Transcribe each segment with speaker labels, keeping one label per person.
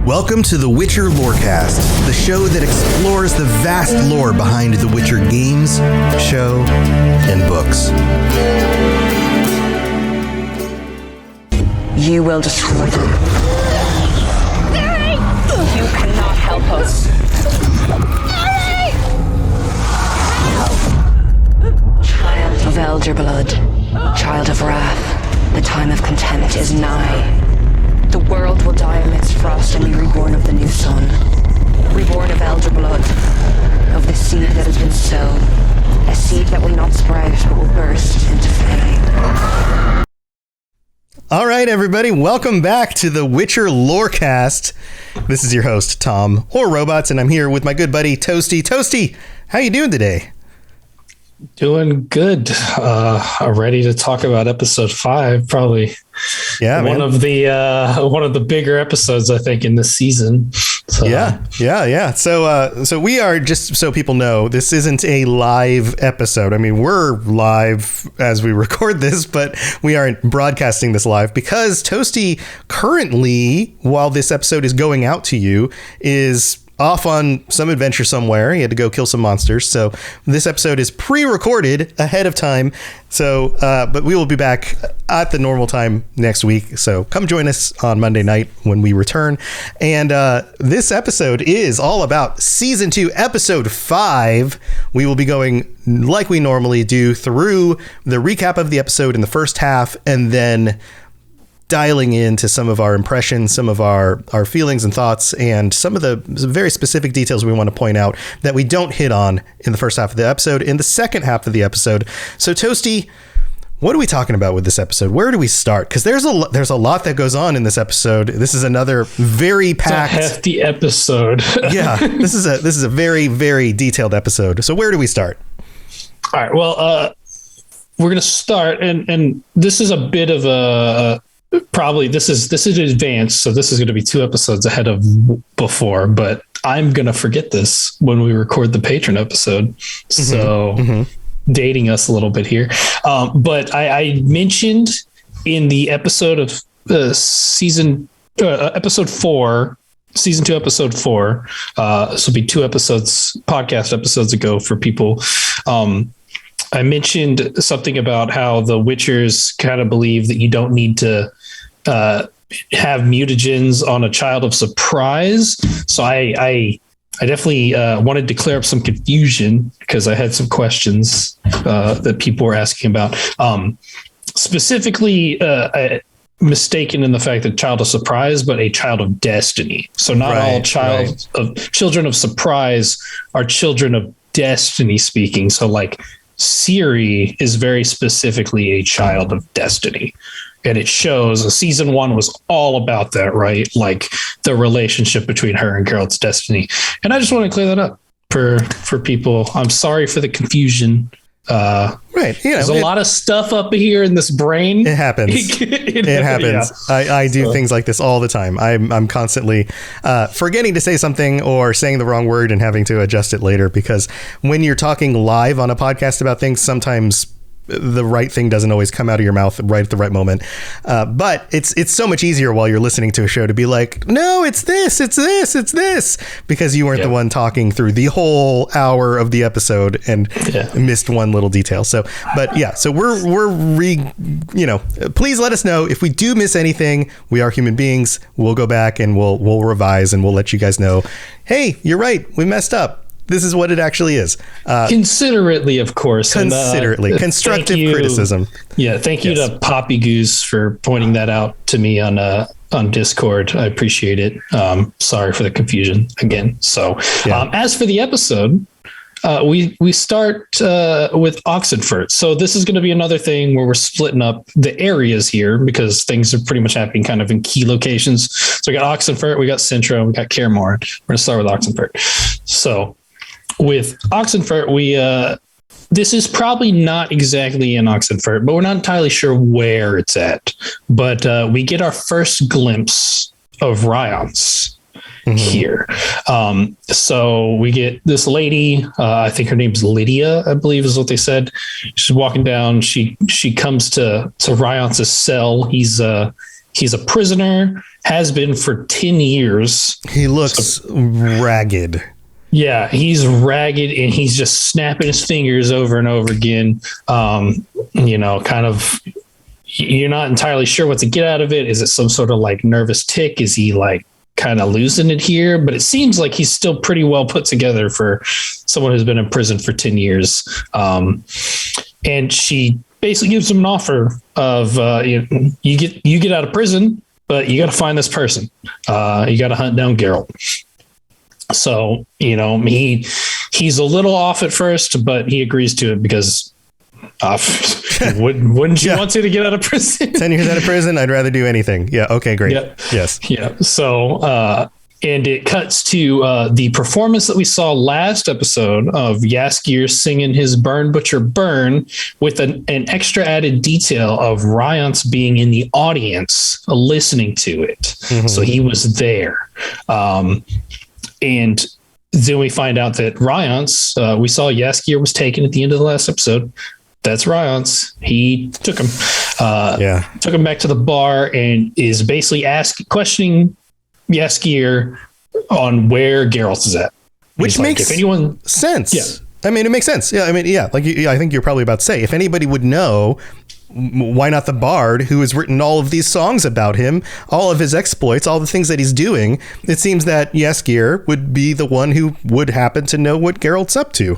Speaker 1: Welcome to the Witcher Lorecast, the show that explores the vast lore behind the Witcher games, show, and books.
Speaker 2: You will destroy them. Barry! You cannot help us. Barry! Child of Elder Blood, child of wrath, the time of contempt is nigh. The world will die amidst frost and be reborn of the new sun. Reborn of Elder Blood, of the seed that has been sown. A seed that will not sprout, but will burst into flame.
Speaker 1: All right, everybody, welcome back to the Witcher Lorecast. This is your host, Tom, or Robots, and I'm here with my good buddy, Toasty. Toasty, how you doing today?
Speaker 3: Doing good. Ready to talk about episode 5, probably.
Speaker 1: Yeah,
Speaker 3: one of the bigger episodes, I think, in this season. So,
Speaker 1: yeah. So we are, just so people know, this isn't a live episode. I mean, we're live as we record this, but we aren't broadcasting this live because Toasty currently, while this episode is going out to you, is off on some adventure somewhere. He had to go kill some monsters. So this episode is pre-recorded ahead of time. So, but we will be back at the normal time next week. So come join us on Monday night when we return. And this episode is all about season 2, episode 5. We will be going like we normally do through the recap of the episode in the first half, and then dialing into some of our impressions, some of our feelings and thoughts, and some of the very specific details we want to point out that we don't hit on in the first half of the episode, in the second half of the episode. So Toasty, what are we talking about with this episode? Where do we start? Because there's a lot that goes on in this episode. This is another very packed,
Speaker 3: it's a hefty episode.
Speaker 1: Yeah, this is a very, very detailed episode. So where do we start?
Speaker 3: All right. Well, we're gonna start, and this is a bit of a probably this is advanced, so this is going to be 2 episodes ahead of before, but I'm going to forget this when we record the patron episode. So dating us a little bit here. But I mentioned in the episode of episode 4, season 2, episode 4, this will be 2 podcast episodes ago for people. I mentioned something about how the Witchers kind of believe that you don't need to have mutagens on a child of surprise. So I definitely wanted to clear up some confusion because I had some questions that people were asking about. Specifically, mistaken in the fact that child of surprise, but a child of destiny. So not all children of surprise are children of destiny speaking. So like Ciri is very specifically a child of destiny. And it shows season 1 was all about that, right? Like the relationship between her and Geralt's destiny. And I just want to clear that up for people. I'm sorry for the confusion.
Speaker 1: Right.
Speaker 3: There's a lot of stuff up here in this brain.
Speaker 1: It happens. It happens. Yeah. I do things like this all the time. I'm constantly forgetting to say something or saying the wrong word and having to adjust it later, because when you're talking live on a podcast about things, sometimes the right thing doesn't always come out of your mouth right at the right moment. But it's so much easier while you're listening to a show to be like, no, it's this, because you weren't the one talking through the whole hour of the episode and missed one little detail. So, but yeah, so please let us know if we do miss anything. We are human beings. We'll go back and we'll revise and we'll let you guys know, hey, you're right, we messed up. This is what it actually is.
Speaker 3: Considerately, of course.
Speaker 1: Considerately. Constructive criticism.
Speaker 3: Yeah. Thank you to Poppy Goose for pointing that out to me on Discord. I appreciate it. Sorry for the confusion again. So as for the episode, we start with Oxenfurt. So this is going to be another thing where we're splitting up the areas here because things are pretty much happening kind of in key locations. So we got Oxenfurt, we got Sintra, we got Kaer Morhen. We're going to start with Oxenfurt. So with Oxenfurt, this is probably not exactly in Oxenfurt, but we're not entirely sure where it's at. But we get our first glimpse of Riance here. So we get this lady, I think her name's Lydia, I believe is what they said. She's walking down. She comes to Riance's cell. He's a prisoner, has been for 10 years.
Speaker 1: He looks ragged.
Speaker 3: Yeah, he's ragged and he's just snapping his fingers over and over again. Kind of, you're not entirely sure what to get out of it. Is it some sort of like nervous tick? Is he like kind of losing it here? But it seems like he's still pretty well put together for someone who's been in prison for 10 years. And she basically gives him an offer of you get out of prison, but you got to find this person. You got to hunt down Geralt. So, he's a little off at first, but he agrees to it because wouldn't you want to get out of prison?
Speaker 1: 10 years out of prison, I'd rather do anything. Yeah. Okay, great. Yep. Yes.
Speaker 3: Yeah. So, and it cuts to the performance that we saw last episode of Jaskier singing his Burn Butcher Burn with an extra added detail of Riance being in the audience listening to it. Mm-hmm. So he was there. And then we find out that Riance, we saw Jaskier was taken at the end of the last episode. That's Riance. He took him. Took him back to the bar and is basically questioning Jaskier on where Geralt is at.
Speaker 1: Which makes sense. Yeah. I mean, it makes sense. Yeah. I mean, yeah. I think you're probably about to say, if anybody would know, why not the bard who has written all of these songs about him, all of his exploits, all the things that he's doing? It seems that Jaskier would be the one who would happen to know what Geralt's up to.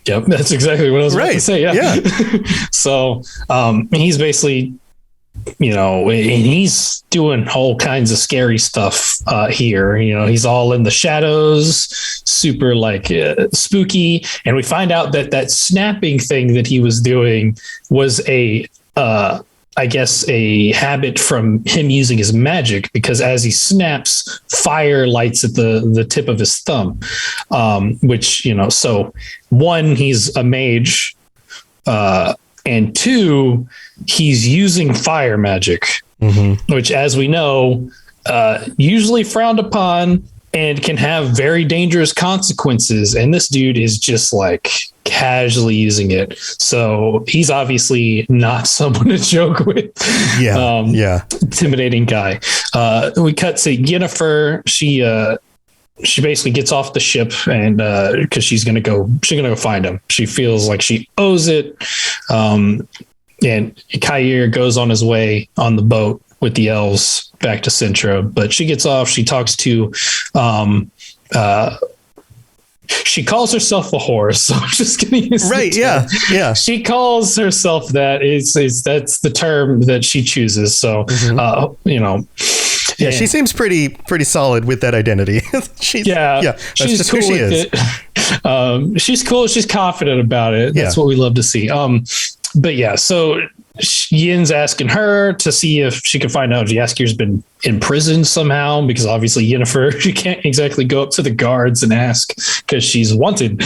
Speaker 3: Yep, that's exactly what I was about to say. Yeah. So he's basically, and he's doing all kinds of scary stuff here. He's all in the shadows, super like spooky. And we find out that snapping thing that he was doing was a habit from him using his magic, because as he snaps, fire lights at the tip of his thumb, which, so one, he's a mage, and two, he's using fire magic, which, as we know, usually frowned upon and can have very dangerous consequences. And this dude is just like casually using it. So he's obviously not someone to joke with. Intimidating guy. We cut to Yennefer. She basically gets off the ship and because she's gonna go find him. She feels like she owes it. And Kair goes on his way on the boat with the elves back to Sintra, but she gets off. She talks to, she calls herself a whore. So I'm just going to use
Speaker 1: Yeah.
Speaker 3: She calls herself that. That's the term that she chooses. So,
Speaker 1: she seems pretty solid with that identity. She's
Speaker 3: cool with it. She's cool. She's confident about it. That's what we love to see. But yeah, so Yin's asking her to see if she can find out if Jaskier's been in prison somehow, because obviously Yennefer, she can't exactly go up to the guards and ask because she's wanted.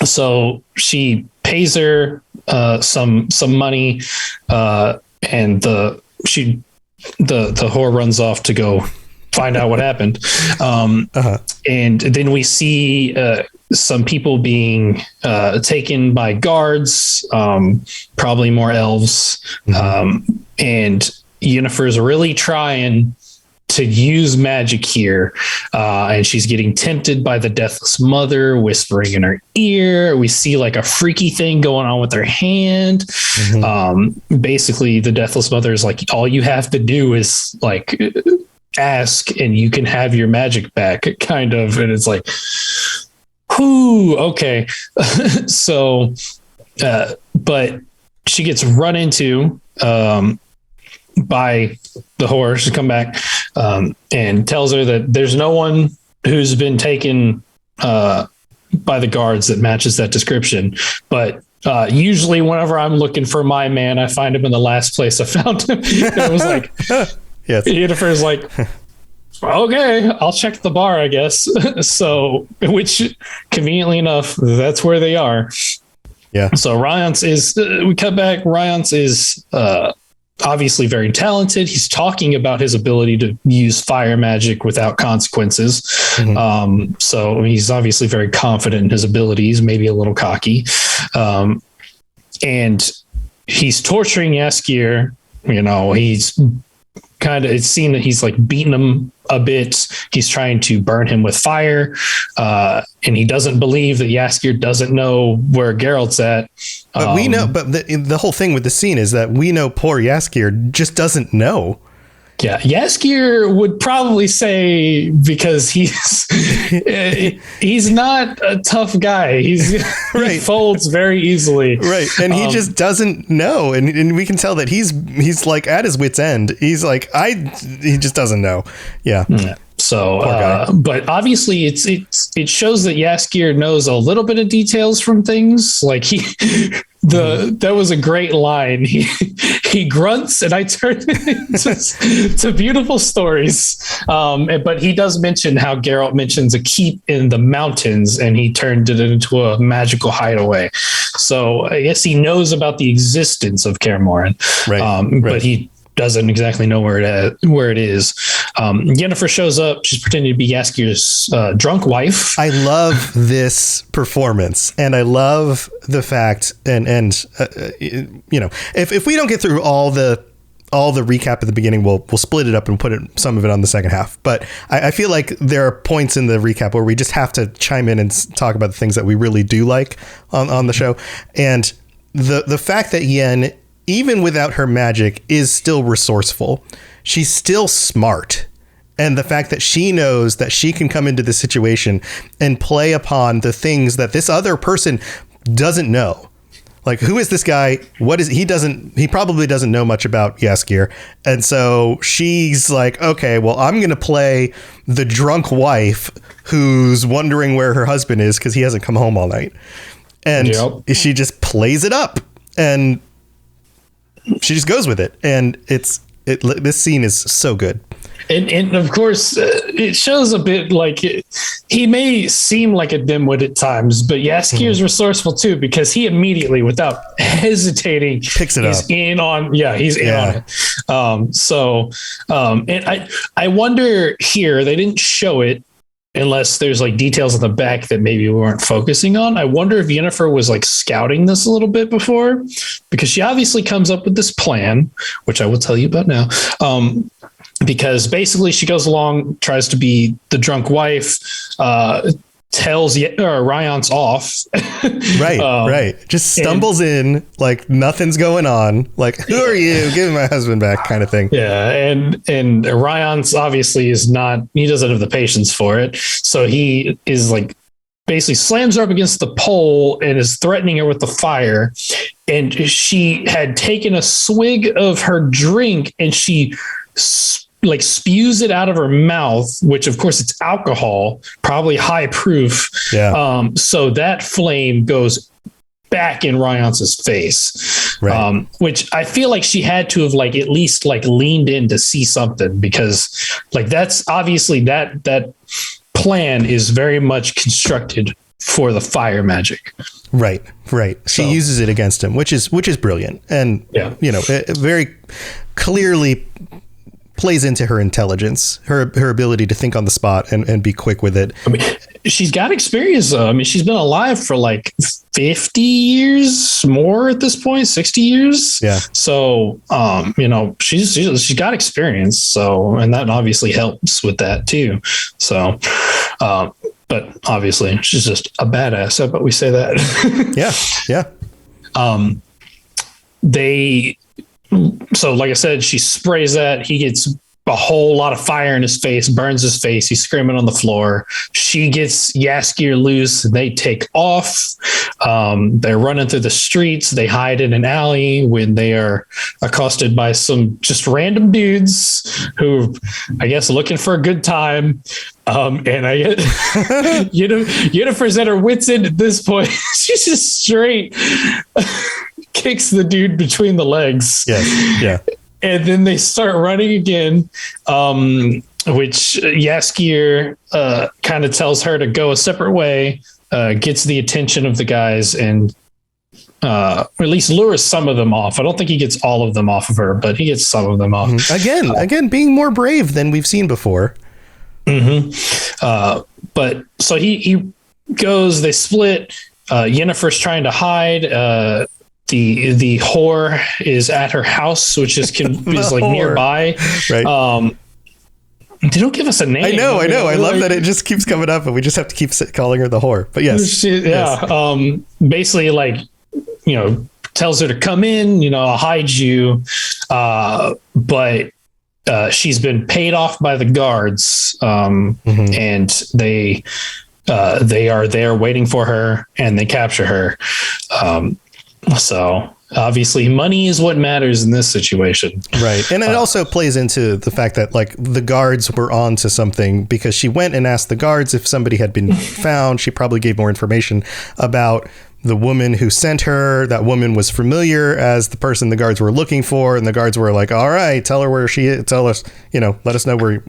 Speaker 3: So she pays her some money, and the whore runs off to go find out what happened. And then we see some people being taken by guards, probably more elves. And Yennefer's really trying to use magic here. And she's getting tempted by the Deathless Mother whispering in her ear. We see like a freaky thing going on with her hand. Basically, the Deathless Mother is like, all you have to do is like ask and you can have your magic back, kind of. And it's like, whoo, okay. So, but she gets run into by the whore. She come back and tells her that there's no one who's been taken by the guards that matches that description. But usually whenever I'm looking for my man, I find him in the last place I found him. It was like, Yennefer's like, okay, I'll check the bar, I guess. So, which conveniently enough, that's where they are. Yeah. So Riance is, we cut back. Riance is obviously very talented. He's talking about his ability to use fire magic without consequences. So he's obviously very confident in his abilities, maybe a little cocky. And he's torturing Jaskier He's it's seen that he's like beaten him a bit. He's trying to burn him with fire. And he doesn't believe that Jaskier doesn't know where Geralt's at.
Speaker 1: But we know, but the whole thing with the scene is that we know poor Jaskier just doesn't know.
Speaker 3: Yeah, Jaskier would probably say, because he's not a tough guy. He folds very easily.
Speaker 1: Right. And he just doesn't know. And we can tell that he's like at his wit's end. He's like, he just doesn't know. Yeah.
Speaker 3: So, but obviously it shows that Jaskier knows a little bit of details from things. Like that was a great line. He grunts and I turn it into beautiful stories. But he does mention how Geralt mentions a keep in the mountains and he turned it into a magical hideaway. So I guess he knows about the existence of Kaer Morhen. Right. But he doesn't exactly know where it is. Yennefer shows up. She's pretending to be Jaskier's drunk wife.
Speaker 1: I love this performance, and I love the fact, and if we don't get through all the recap at the beginning, we'll split it up and put some of it on the second half. But I feel like there are points in the recap where we just have to chime in and talk about the things that we really do like on the show, and the fact that Yen, even without her magic, is still resourceful. She's still smart. And the fact that she knows that she can come into the situation and play upon the things that this other person doesn't know. Like, who is this guy? What is he? He probably doesn't know much about Jaskier. And so she's like, okay, well, I'm going to play the drunk wife who's wondering where her husband is because he hasn't come home all night. And she just plays it up. And she just goes with it, and this scene is so good.
Speaker 3: And of course, it shows a bit like he may seem like a dimwit at times, but Jaskier is resourceful too, because he immediately, without hesitating,
Speaker 1: picks it up.
Speaker 3: He's in on it. And I wonder here, they didn't show it, unless there's like details in the back that maybe we weren't focusing on. I wonder if Yennefer was like scouting this a little bit before, because she obviously comes up with this plan, which I will tell you about now. Because basically she goes along, tries to be the drunk wife, tells Ryance off.
Speaker 1: Right. Just stumbles in like nothing's going on. Like, who are you? Give me my husband back, kind of thing.
Speaker 3: Yeah. And Ryance obviously he doesn't have the patience for it. So he is like, basically slams her up against the pole and is threatening her with the fire. And she had taken a swig of her drink and she spews it out of her mouth, which of course it's alcohol, probably high proof.
Speaker 1: Yeah.
Speaker 3: So that flame goes back in Ryance's face,
Speaker 1: right.
Speaker 3: Which I feel like she had to have at least leaned in to see something, because that's obviously that plan is very much constructed for the fire magic.
Speaker 1: Right. She uses it against him, which is brilliant. And, it very clearly plays into her intelligence, her ability to think on the spot and be quick with it.
Speaker 3: I mean, she's got experience though. I mean, she's been alive for 50 years more at this point, 60 years.
Speaker 1: Yeah.
Speaker 3: So, she's got experience. So, and that obviously helps with that too. So, but obviously she's just a badass. But we say that.
Speaker 1: Yeah.
Speaker 3: So like I said, she sprays that. He gets a whole lot of fire in his face, burns his face. He's screaming on the floor. She gets Jaskier loose. They take off. They're running through the streets. They hide in an alley when they are accosted by some just random dudes who, I guess, looking for a good time. And Yennefer's at her wit's end at this point. She's just straight kicks the dude between the legs.
Speaker 1: Yes. Yeah.
Speaker 3: And then they start running again, which Jaskier kind of tells her to go a separate way, gets the attention of the guys, and or at least lures some of them off. I don't think he gets all of them off of her, but he gets some of them off.
Speaker 1: Again, being more brave than we've seen before.
Speaker 3: But so he goes, they split. Yennefer's trying to hide. the whore is at her house, which is like whore. Nearby.
Speaker 1: Right.
Speaker 3: They don't give us a name.
Speaker 1: I know. I love that it just keeps coming up, and we just have to keep calling her the whore. But yes.
Speaker 3: Yes. Basically, like, tells her to come in. I'll hide you. But she's been paid off by the guards, and they are there waiting for her, and they capture her. So obviously money is what matters in this situation.
Speaker 1: Right. And it also plays into the fact that like the guards were on to something, because she went and asked the guards if somebody had been found. She probably gave more information about the woman who sent her. That woman was familiar as the person the guards were looking for. And the guards were like, all right, tell her where she is. Tell us, let us know where,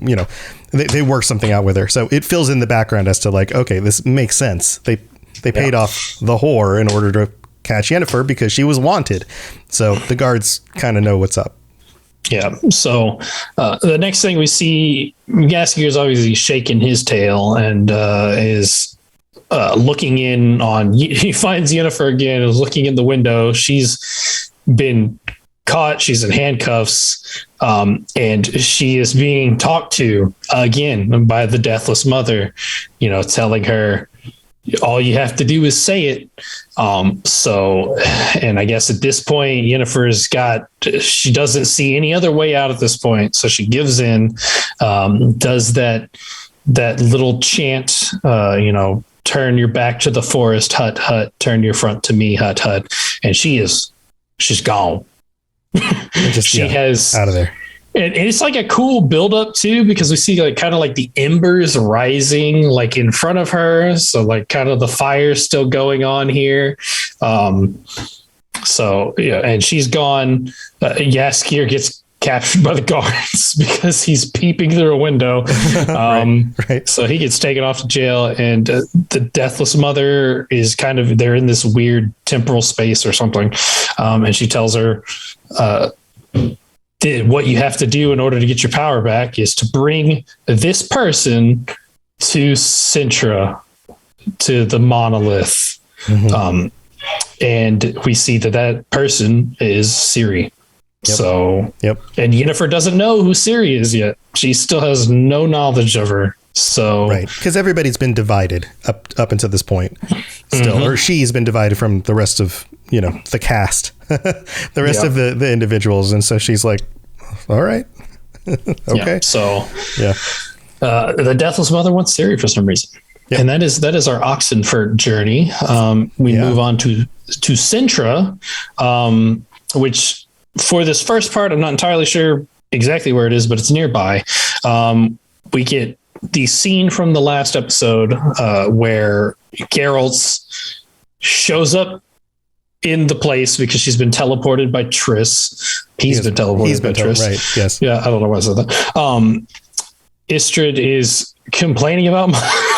Speaker 1: they worked something out with her. So it fills in the background as to like, okay, this makes sense. They paid off the whore in order to catch Yennefer because she was wanted. So the guards kind of know what's up.
Speaker 3: Yeah. So the next thing we see, Gaskier is obviously shaking his tail and is looking in on. He finds Yennefer again. Is looking in the window. She's been caught. She's in handcuffs, and she is being talked to again by the Deathless Mother. Telling her, all you have to do is say it. And I guess at this point, she doesn't see any other way out at this point. So she gives in, does that little chant, turn your back to the forest, hut, hut, turn your front to me, hut, hut. And she's gone. She has
Speaker 1: out of there.
Speaker 3: And it's like a cool build up too, because we see like kind of like the embers rising like in front of her. So like kind of the fire still going on here. So yeah, and she's gone. Jaskier gets captured by the guards because he's peeping through a window.
Speaker 1: Right.
Speaker 3: So he gets taken off to jail, and the Deathless Mother is they're in this weird temporal space or something. And she tells her, what you have to do in order to get your power back is to bring this person to Sintra, to the Monolith. And we see that person is Ciri.
Speaker 1: Yep.
Speaker 3: So, and Yennefer doesn't know who Ciri is yet. She still has no knowledge of her. So,
Speaker 1: right. Because everybody's been divided up until this point still, or she's been divided from the rest of, the cast, the rest of the individuals. And so she's like, all right. Okay.
Speaker 3: Yeah. So the Deathless Mother wants Ciri for some reason. Yep. And that is our Oxenfurt journey. We move on to Sintra, which for this first part, I'm not entirely sure exactly where it is, but it's nearby. We get the scene from the last episode where Geralt shows up in the place because she's been teleported by Triss. He's been teleported by Triss.
Speaker 1: Right. Yes.
Speaker 3: Yeah. I don't know why I said that. Istrid is complaining about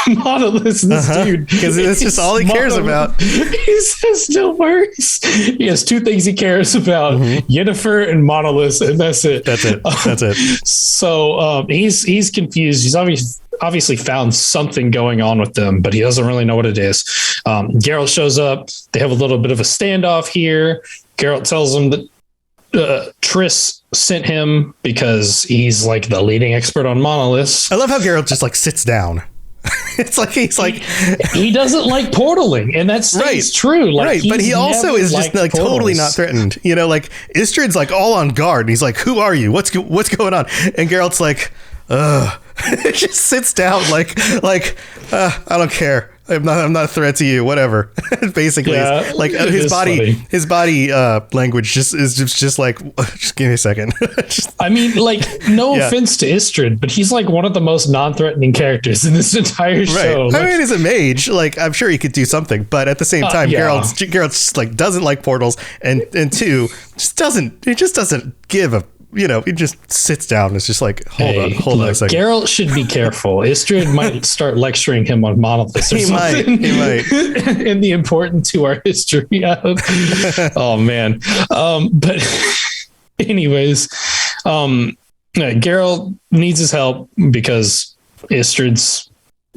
Speaker 3: Monolith. This dude,
Speaker 1: because it's just all he cares about.
Speaker 3: He says no worries. He has two things he cares about: Yennefer and Monolith, and that's it.
Speaker 1: That's it.
Speaker 3: So he's confused. He's obviously found something going on with them, but he doesn't really know what it is. Geralt shows up. They have a little bit of a standoff here. Geralt tells him that Triss sent him because he's like the leading expert on monoliths.
Speaker 1: I love how Geralt just like sits down. It's like
Speaker 3: he doesn't like portaling, and that's true. Like,
Speaker 1: right, but he also is just like portals. Totally not threatened. Like Istrid's like all on guard, and he's like, "Who are you? What's going on?" And Geralt's like, just sits down like I don't care. I'm not a threat to you. Whatever. Basically, like his body language is just like, just give me a second.
Speaker 3: I mean, like, no offense to Istrid, but he's like one of the most non-threatening characters in this entire show.
Speaker 1: Right. I mean, he's a mage. Like, I'm sure he could do something, but at the same time, Geralt's just like doesn't like portals, and two, just doesn't give a. He just sits down. It's just like, hold on a second.
Speaker 3: Geralt should be careful. Istrid might start lecturing him on monoliths or something.
Speaker 1: He might.
Speaker 3: And the importance to our history. Oh, man. But anyways, Geralt needs his help because Istrid's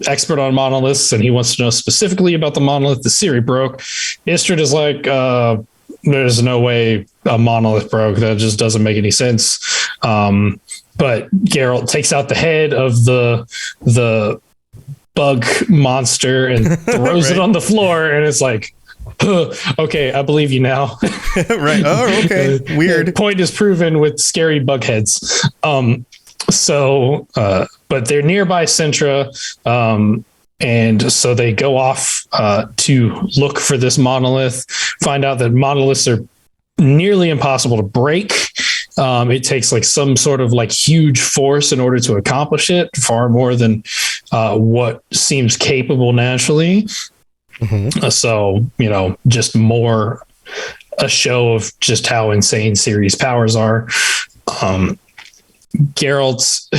Speaker 3: expert on monoliths, and he wants to know specifically about the monolith that Ciri broke. Istrid is like, there's no way a monolith broke. That just doesn't make any sense. But Geralt takes out the head of the bug monster and throws it on the floor, and it's like, okay, I believe you now.
Speaker 1: Right. Oh, okay. Weird.
Speaker 3: Point is proven with scary bug heads. But they're nearby Sintra. And so they go off to look for this monolith, find out that monoliths are nearly impossible to break. It takes like some sort of like huge force in order to accomplish it, far more than what seems capable naturally. Mm-hmm. So, just more a show of just how insane Ciri's powers are. Geralt's...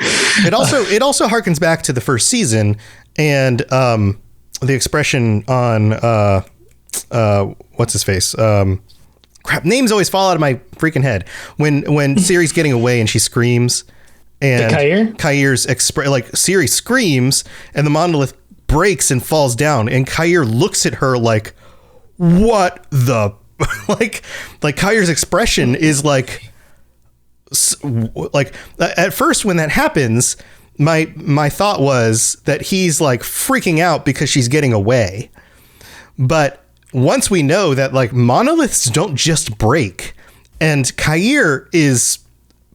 Speaker 1: It also harkens back to the first season and the expression on what's his face? Crap, names always fall out of my freaking head. When Ciri's getting away and she screams, and Kair's Ciri screams and the monolith breaks and falls down, and Kair looks at her like, what the like Kair's expression is like at first when that happens, my thought was that he's like freaking out because she's getting away. But once we know that like monoliths don't just break, and Kair is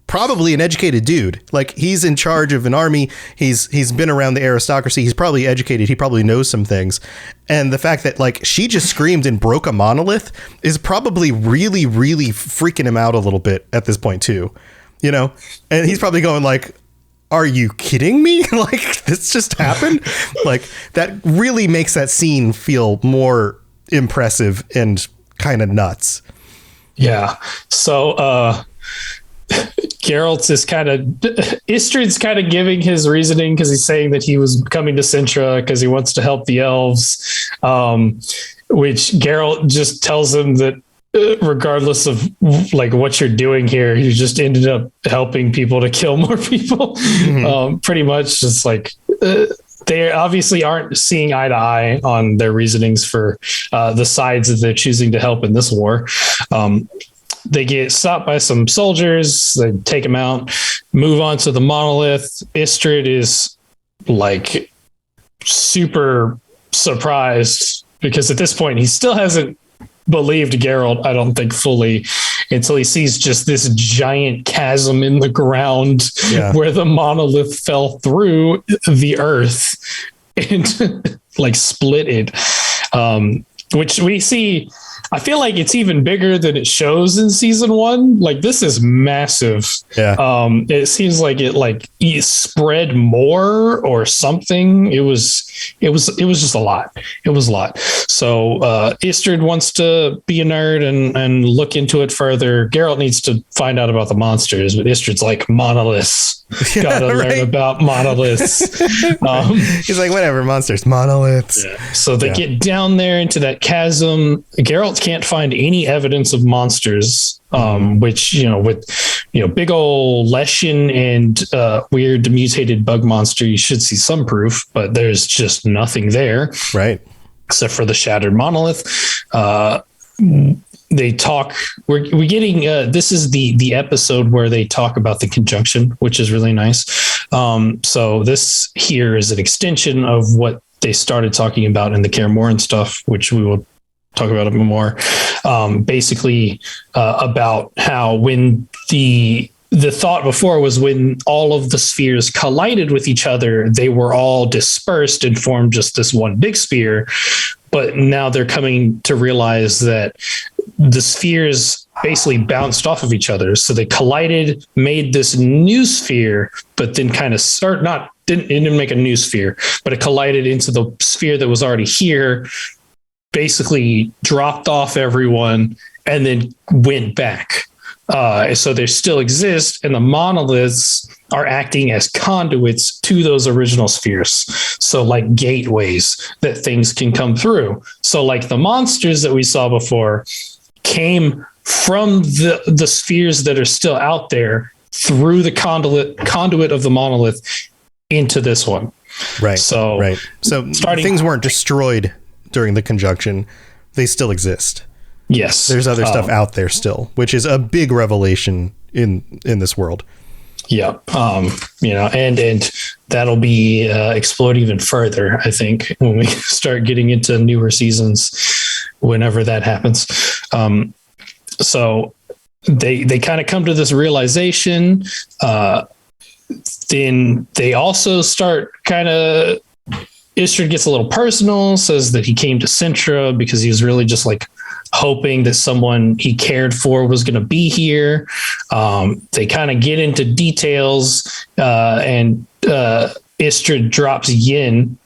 Speaker 1: probably an educated dude, like he's in charge of an army, he's been around the aristocracy, he's probably educated, he probably knows some things, and the fact that like she just screamed and broke a monolith is probably really, really freaking him out a little bit at this point too, and he's probably going like, are you kidding me? Like this just happened. Like that really makes that scene feel more impressive and kind of nuts.
Speaker 3: Yeah. So Geralt is Istrid's kind of giving his reasoning, because he's saying that he was coming to Sintra because he wants to help the elves, which Geralt just tells him that regardless of like what you're doing here, you just ended up helping people to kill more people. Mm-hmm. Pretty much just like they obviously aren't seeing eye to eye on their reasonings for the sides that they're choosing to help in this war. They get stopped by some soldiers. They take him out, move on to the monolith. Istrid is like super surprised because at this point he still hasn't believed Geralt, I don't think fully, until he sees just this giant chasm in the ground where the monolith fell through the earth and like split it. Which we see, I feel like it's even bigger than it shows in season 1. Like this is massive. Yeah. It seems like it spread more or something. It was just a lot. It was a lot. So Istrid wants to be a nerd and look into it further. Geralt needs to find out about the monsters, but Istrid's like, monoliths. Gotta learn about monoliths.
Speaker 1: He's like, whatever, monsters, monoliths.
Speaker 3: Yeah. So they get down there into that chasm. Geralt can't find any evidence of monsters, which, with, big old Leshen and weird mutated bug monster, you should see some proof, but there's just nothing there.
Speaker 1: Right.
Speaker 3: Except for the shattered monolith. They talk, we're getting, this is the episode where they talk about the conjunction, which is really nice. So this here is an extension of what they started talking about in the Kaer Morhen stuff, which we will talk about a bit more. Basically about how when the thought before was when all of the spheres collided with each other, they were all dispersed and formed just this one big sphere. But now they're coming to realize that the spheres basically bounced off of each other. So they collided, made this new sphere, but then didn't make a new sphere, but it collided into the sphere that was already here, basically dropped off everyone, and then went back. So they still exist, and the monoliths are acting as conduits to those original spheres. So like gateways that things can come through. So like the monsters that we saw before came from the spheres that are still out there through the conduit of the monolith into this one.
Speaker 1: Right.
Speaker 3: So
Speaker 1: things weren't destroyed during the conjunction. They still exist.
Speaker 3: Yes.
Speaker 1: There's other stuff out there still, which is a big revelation in this world.
Speaker 3: Yeah. And that'll be explored even further, I think, when we start getting into newer seasons, whenever that happens. So they kind of come to this realization. Then they also start kind of, Istrid gets a little personal, says that he came to Sintra because he was really just like hoping that someone he cared for was going to be here. They kind of get into details, and Istrid drops Yin,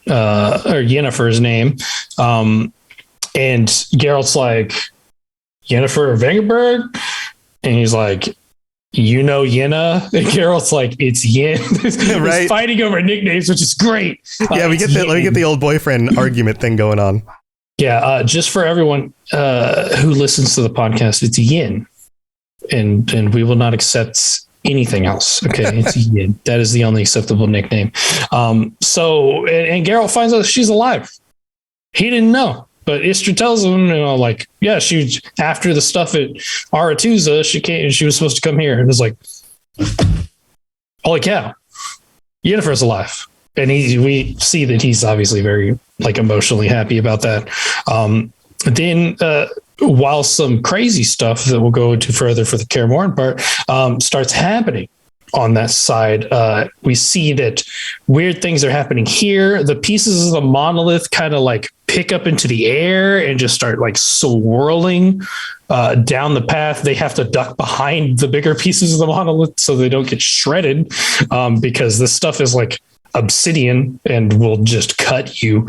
Speaker 3: or Yennefer's name. And Geralt's like, Yennefer Vengerberg? And he's like, you know Yenna? And Geralt's like, it's Yin.
Speaker 1: Right.
Speaker 3: He's fighting over nicknames, which is great.
Speaker 1: Yeah, we get the old boyfriend argument thing going on.
Speaker 3: Yeah, just for everyone who listens to the podcast, it's Yin, and we will not accept anything else. Okay, it's Yin. That is the only acceptable nickname. So Geralt finds out she's alive. He didn't know, but Istrid tells him, like, yeah, she, after the stuff at Aretuza, she was supposed to come here, and it's like, holy cow, Yennefer's alive. And we see that he's obviously very like emotionally happy about that. Then while some crazy stuff that we'll go into further for the Kaer Morhen part starts happening on that side, we see that weird things are happening here. The pieces of the monolith kind of like pick up into the air and just start like swirling down the path. They have to duck behind the bigger pieces of the monolith so they don't get shredded, because this stuff is like obsidian and will just cut you,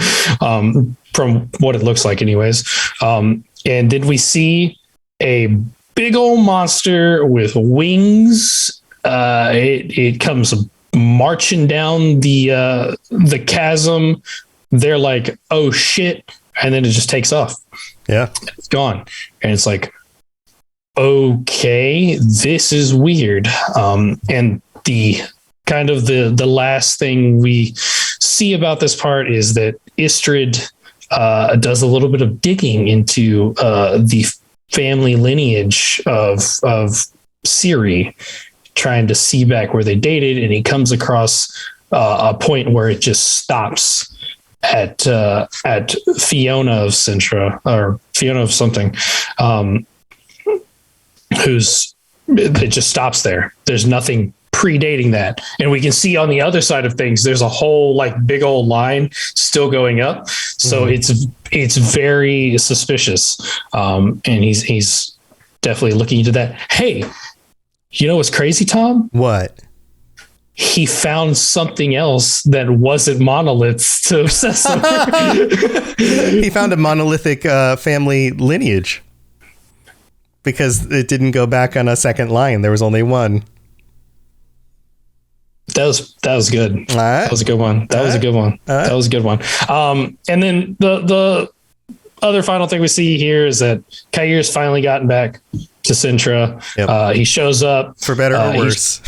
Speaker 3: from what it looks like anyways. And then we see a big old monster with wings. It comes marching down the chasm. They're like, oh shit. And then it just takes off.
Speaker 1: Yeah.
Speaker 3: It's gone. And it's like, okay, this is weird. And the kind of the last thing we see about this part is that Istrid does a little bit of digging into the family lineage of Ciri, trying to see back where they dated, and he comes across a point where it just stops at Fiona of Sintra, or Fiona of something, it just stops there. There's nothing predating that, and we can see on the other side of things there's a whole like big old line still going up, so it's very suspicious, and he's definitely looking into that. Hey, you know what's crazy, Tom?
Speaker 1: What?
Speaker 3: He found something else that wasn't monoliths to obsess over.
Speaker 1: He found a monolithic family lineage because it didn't go back on a second line. There was only one.
Speaker 3: That was good.
Speaker 1: All right.
Speaker 3: That was a good one. That was a good one.
Speaker 1: All right.
Speaker 3: That was a good one. And then the other final thing we see here is that Kair's finally gotten back to Sintra. Yep. He shows up
Speaker 1: for better or worse.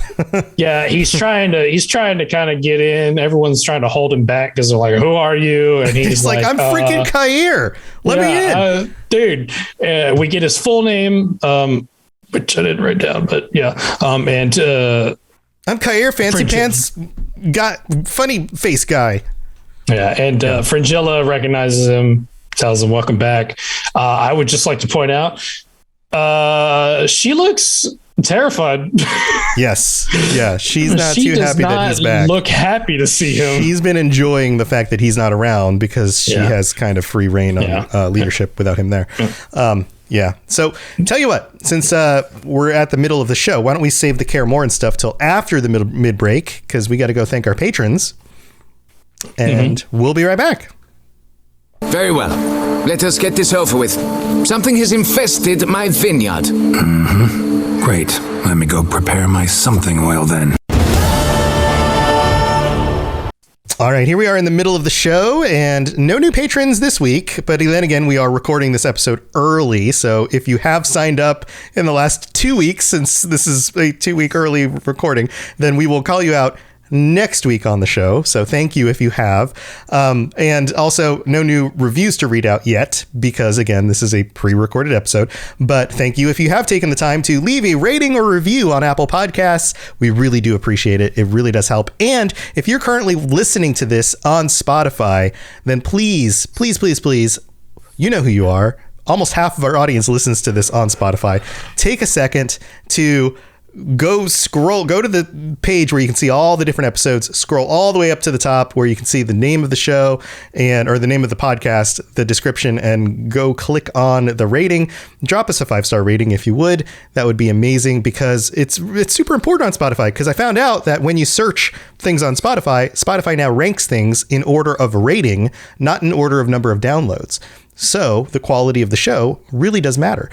Speaker 3: He's trying to kind of get in. Everyone's trying to hold him back because they're like, "Who are you?" And he's like,
Speaker 1: "I'm freaking Kair. Let me in,
Speaker 3: dude." We get his full name, which I didn't write down, but yeah.
Speaker 1: I'm Kair, fancy pants, funny face guy.
Speaker 3: Yeah, and Fringilla recognizes him, tells him, "Welcome back." I would just like to point out, she looks terrified.
Speaker 1: Yes, yeah, she's not too happy that he's back.
Speaker 3: Look happy to see him.
Speaker 1: She's been enjoying the fact that he's not around because she has kind of free reign on leadership without him there. Yeah. So tell you what, since we're at the middle of the show, why don't we save the Kaer Morhen stuff till after the mid break, because we got to go thank our patrons, and we'll be right back.
Speaker 4: Very well. Let us get this over with. Something has infested my vineyard.
Speaker 5: Mm-hmm. Great. Let me go prepare my something oil then.
Speaker 1: All right, here we are in the middle of the show, and no new patrons this week, but then again, we are recording this episode early, so if you have signed up in the last 2 weeks, since this is a 2-week early recording, then we will call you out next week on the show. So thank you if you have. And also no new reviews to read out yet, because again, this is a pre-recorded episode, but thank you if you have taken the time to leave a rating or review on Apple Podcasts. We really do appreciate it. It really does help. And if you're currently listening to this on Spotify, then please, you know who you are. Almost half of our audience listens to this on Spotify. Take a second to go to the page where you can see all the different episodes, scroll all the way up to the top where you can see the name of the show or the name of the podcast, the description, and go click on the rating. Drop us a 5-star rating if you would. That would be amazing, because it's super important on Spotify, because I found out that when you search things on Spotify now ranks things in order of rating, not in order of number of downloads. So the quality of the show really does matter.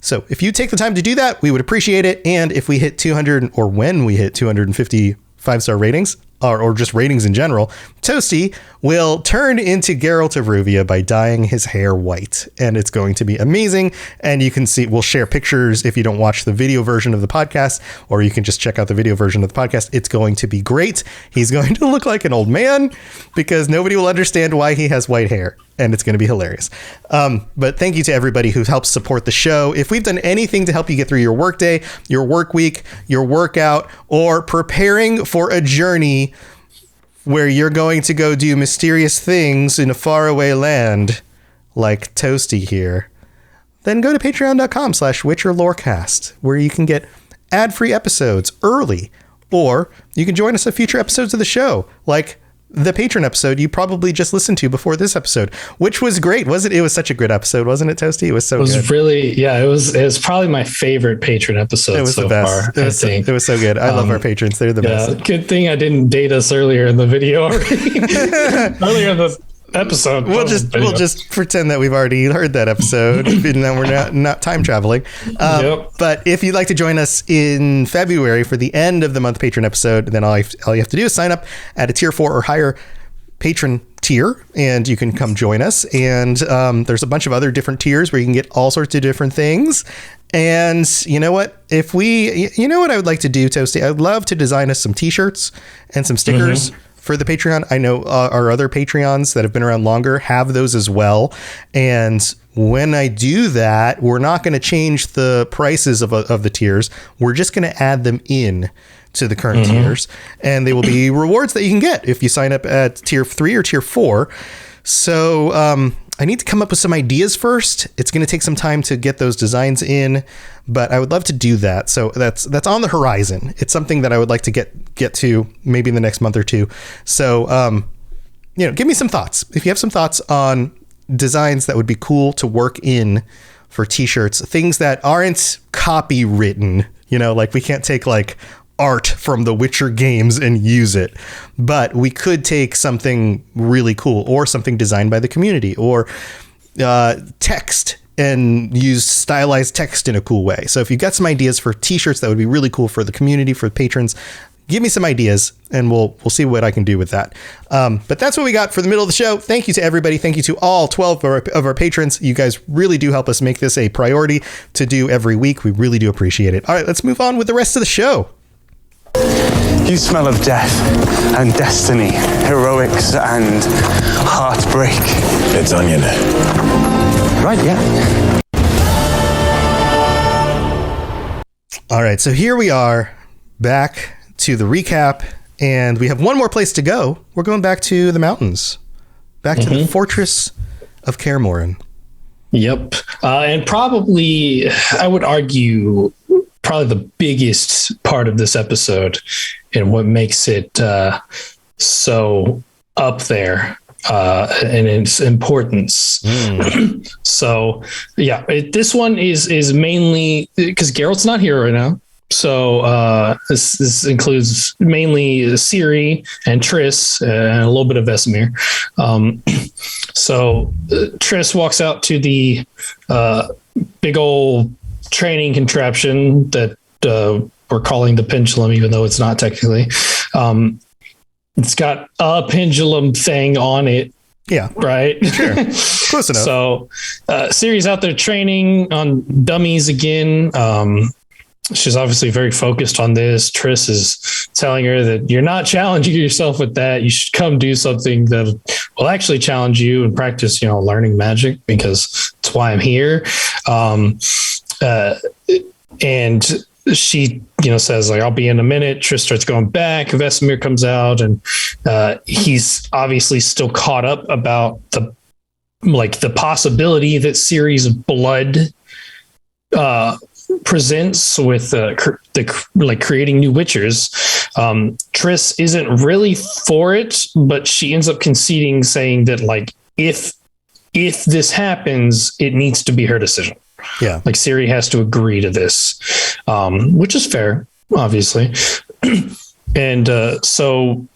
Speaker 1: So if you take the time to do that, we would appreciate it. And if we hit 200, or when we hit 250 5-star ratings, or just ratings in general, Toasty will turn into Geralt of Rivia by dyeing his hair white. And it's going to be amazing. And you can see, we'll share pictures if you don't watch the video version of the podcast, or you can just check out the video version of the podcast. It's going to be great. He's going to look like an old man, because nobody will understand why he has white hair. And it's going to be hilarious. But thank you to everybody who helps support the show. If we've done anything to help you get through your workday, your work week, your workout, or preparing for a journey where you're going to go do mysterious things in a faraway land like Toasty here, then go to patreon.com/WitcherLoreCast, where you can get ad-free episodes early, or you can join us at future episodes of the show, like the patron episode you probably just listened to before this episode, which was great. It was such a good episode, wasn't it, Toasty? It was so good. It was
Speaker 3: really, it was probably my favorite patron episode. It was so the best. Far,
Speaker 1: it was so good. I love our patrons. They're the best.
Speaker 3: Good thing I didn't date us earlier in the video already. Earlier in the episode.
Speaker 1: We'll just pretend that we've already heard that episode, even though we're not time traveling. But if you'd like to join us in February for the end of the month patron episode, then all you have to do is sign up at a tier 4 or higher patron tier, and you can come join us. And there's a bunch of other different tiers where you can get all sorts of different things. And you know what? You know what I would like to do, Toasty? I'd love to design us some t-shirts and some stickers. For the Patreon. I know our other Patreons that have been around longer have those as well. And when I do that, we're not going to change the prices of the tiers. We're just going to add them in to the current tiers. And they will be rewards that you can get if you sign up at tier 3 or tier 4. So I need to come up with some ideas first. It's going to take some time to get those designs in, but I would love to do that. So that's on the horizon. It's something that I would like to get to maybe in the next month or two. So, give me some thoughts. If you have some thoughts on designs that would be cool to work in for t-shirts, things that aren't copywritten, like we can't take like art from the Witcher games and use it, but we could take something really cool or something designed by the community, or text and use stylized text in a cool way. So if you've got some ideas for t-shirts that would be really cool for the community, for patrons, give me some ideas and we'll see what I can do with that. But that's what we got for the middle of the show. Thank you to everybody. Thank you to all 12 of our patrons. You guys really do help us make this a priority to do every week. We really do appreciate it. All right, let's move on with the rest of the show.
Speaker 6: You smell of death and destiny, heroics and heartbreak.
Speaker 5: It's onion.
Speaker 6: Right, yeah.
Speaker 1: All right, so here we are back to the recap, and we have one more place to go. We're going back to the mountains, back to the Fortress of Kaer Morhen.
Speaker 3: Yep. And probably, I would argue, probably the biggest part of this episode and what makes it so up there in its importance. So, this one is mainly because Geralt's not here right now. So this includes mainly Ciri and Triss and a little bit of Vesemir. So Triss walks out to the big old training contraption that we're calling the pendulum, even though it's not technically. It's got a pendulum thing on it.
Speaker 1: Yeah.
Speaker 3: Right.
Speaker 1: Sure. Close enough.
Speaker 3: So Ciri's out there training on dummies again. She's obviously very focused on this. Triss is telling her that you're not challenging yourself with that. You should come do something that will actually challenge you and practice, learning magic, because that's why I'm here. And she, says like, I'll be in a minute. Triss starts going back. Vesemir comes out, and he's obviously still caught up about the possibility that Ciri's blood presents with creating new witchers. Triss isn't really for it, but she ends up conceding, saying that like if this happens, it needs to be her decision.
Speaker 1: Yeah,
Speaker 3: like Ciri has to agree to this, which is fair, obviously. And so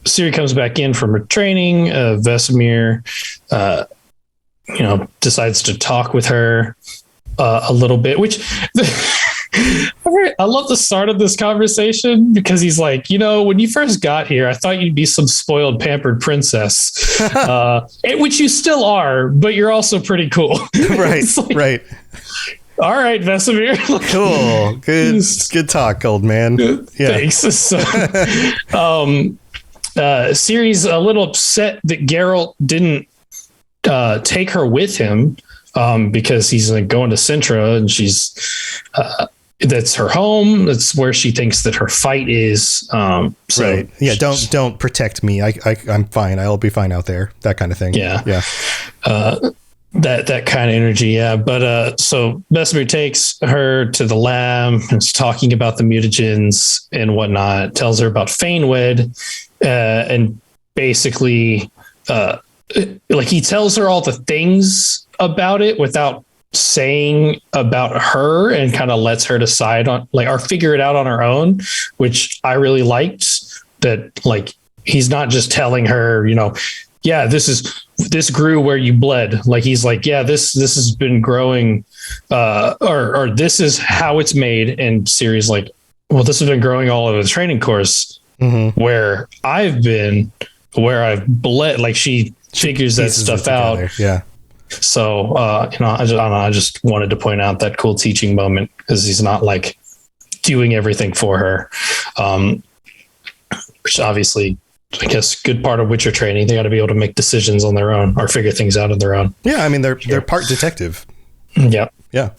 Speaker 3: Ciri comes back in from her training. Vesemir, decides to talk with her a little bit, which I love the start of this conversation, because he's like, when you first got here, I thought you'd be some spoiled, pampered princess, which you still are, but you're also pretty cool.
Speaker 1: Right.
Speaker 3: Like,
Speaker 1: right.
Speaker 3: All right, Vesemir.
Speaker 1: Cool. Good talk, old man. Yeah.
Speaker 3: Thanks. So, Ciri's a little upset that Geralt didn't take her with him, because he's like going to Sintra, and she's that's her home. That's where she thinks that her fight is.
Speaker 1: Right. Yeah. Don't protect me. I'm fine. I'll be fine out there. That kind of thing.
Speaker 3: Yeah.
Speaker 1: Yeah.
Speaker 3: That kind of energy. Yeah. But so Vesemir takes her to the lab and is talking about the mutagens and whatnot. Tells her about Fainwed, and basically, he tells her all the things about it without saying about her, and kind of lets her decide on or figure it out on her own, which I really liked. That he's not just telling her, yeah, this grew where you bled. He's like, yeah, this has been growing, or this is how it's made. And Ciri's like, well, this has been growing all over the training course, where I've been, where I've bled. She figures that stuff out.
Speaker 1: Yeah.
Speaker 3: So, I just wanted to point out that cool teaching moment, because he's not doing everything for her. Which obviously, I guess, good part of Witcher training. They got to be able to make decisions on their own, or figure things out on their own.
Speaker 1: Yeah. I mean, they're part detective.
Speaker 3: Yeah.
Speaker 1: Yeah.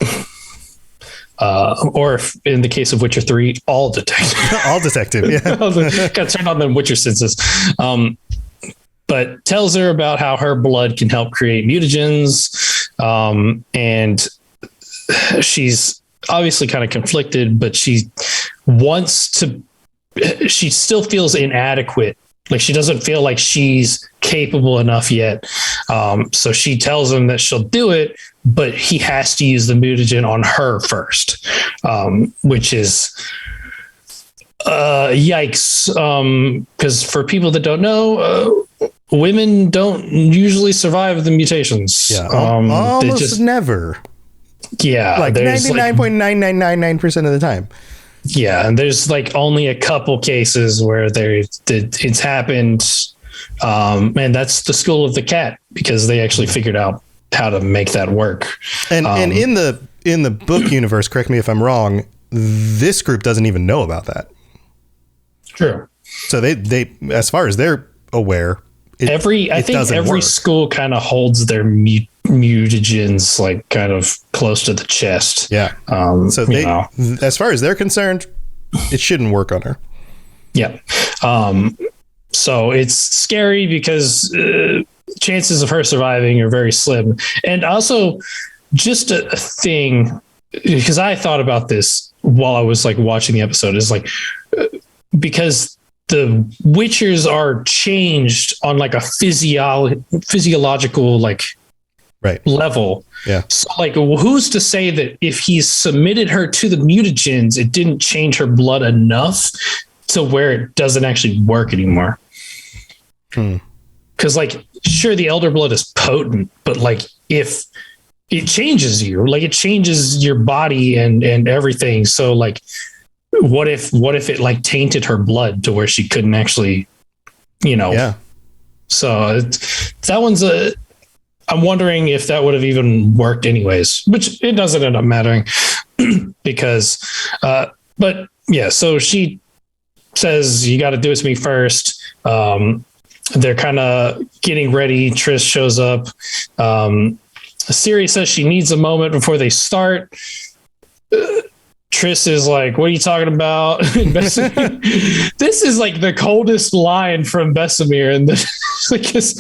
Speaker 3: Or if, in the case of Witcher 3, all detective.
Speaker 1: All detective. Yeah.
Speaker 3: Got to turn on the Witcher senses. But tells her about how her blood can help create mutagens. And she's obviously kind of conflicted, but she still feels inadequate. She doesn't feel like she's capable enough yet. So she tells him that she'll do it, but he has to use the mutagen on her first, which is yikes. Because for people that don't know, women don't usually survive the mutations.
Speaker 1: Yeah, almost never.
Speaker 3: Yeah,
Speaker 1: 99.9999% of the time.
Speaker 3: Yeah, and there's only a couple cases where it's happened, and that's the School of the Cat, because they actually figured out how to make that work.
Speaker 1: And in the book universe, correct me if I'm wrong, this group doesn't even know about that.
Speaker 3: True.
Speaker 1: So they as far as they're aware, I think every school kind of holds their mutagens kind of close to the chest. Yeah. So as far as they're concerned, it shouldn't work on her.
Speaker 3: Yeah. So it's scary, because chances of her surviving are very slim. And also, just a thing, because I thought about this while I was watching the episode, is because the Witchers are changed on a physiological level.
Speaker 1: Yeah.
Speaker 3: So who's to say that if he submitted her to the mutagens, it didn't change her blood enough to where it doesn't actually work anymore? Because sure, the elder blood is potent, but if it changes you, it changes your body and everything. So what if it tainted her blood to where she couldn't actually,
Speaker 1: Yeah.
Speaker 3: So that one's I'm wondering if that would have even worked anyways, which it doesn't end up mattering because, but yeah, so she says, you got to do it to me first. They're kind of getting ready. Triss shows up. Ciri says she needs a moment before they start. Triss is like, what are you talking about? This is like the coldest line from Vesemir. And because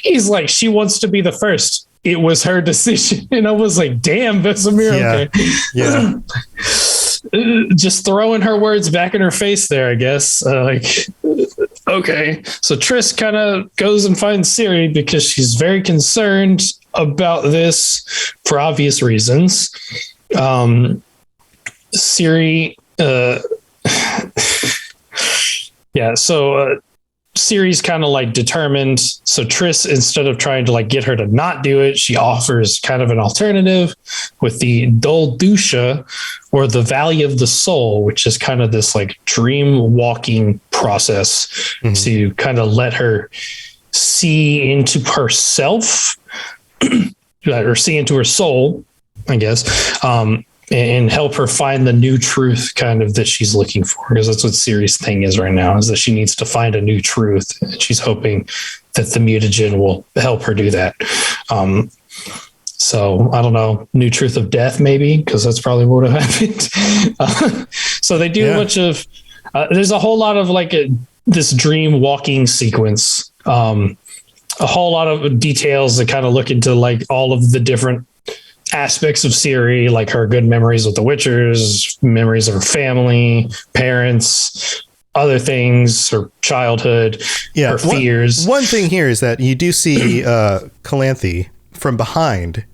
Speaker 3: he's like, she wants to be the first. It was her decision. And I was like, damn, Vesemir.
Speaker 1: Yeah.
Speaker 3: Just throwing her words back in her face there, I guess. Okay. So Triss kind of goes and finds Ciri because she's very concerned about this for obvious reasons. Ciri, Ciri's kind of like determined. So Triss, instead of trying to like get her to not do it, she offers kind of an alternative with the Dol Dusha, or the Valley of the Soul, which is kind of this like dream walking process to kind of let her see into herself or see into her soul, I guess, and help her find the new truth kind of that she's looking for, because that's what Ciri's thing is right now, is that she needs to find a new truth. And she's hoping that the mutagen will help her do that. So I don't know, new truth of death, maybe, because that's probably what would have happened. So they do a bunch of, there's a whole lot of like this dream walking sequence, a whole lot of details that kind of look into like all of the different aspects of Ciri, like her good memories with the Witchers, memories of her family, parents, other things, her childhood, her fears.
Speaker 1: One thing here is that you do see Calanthe from behind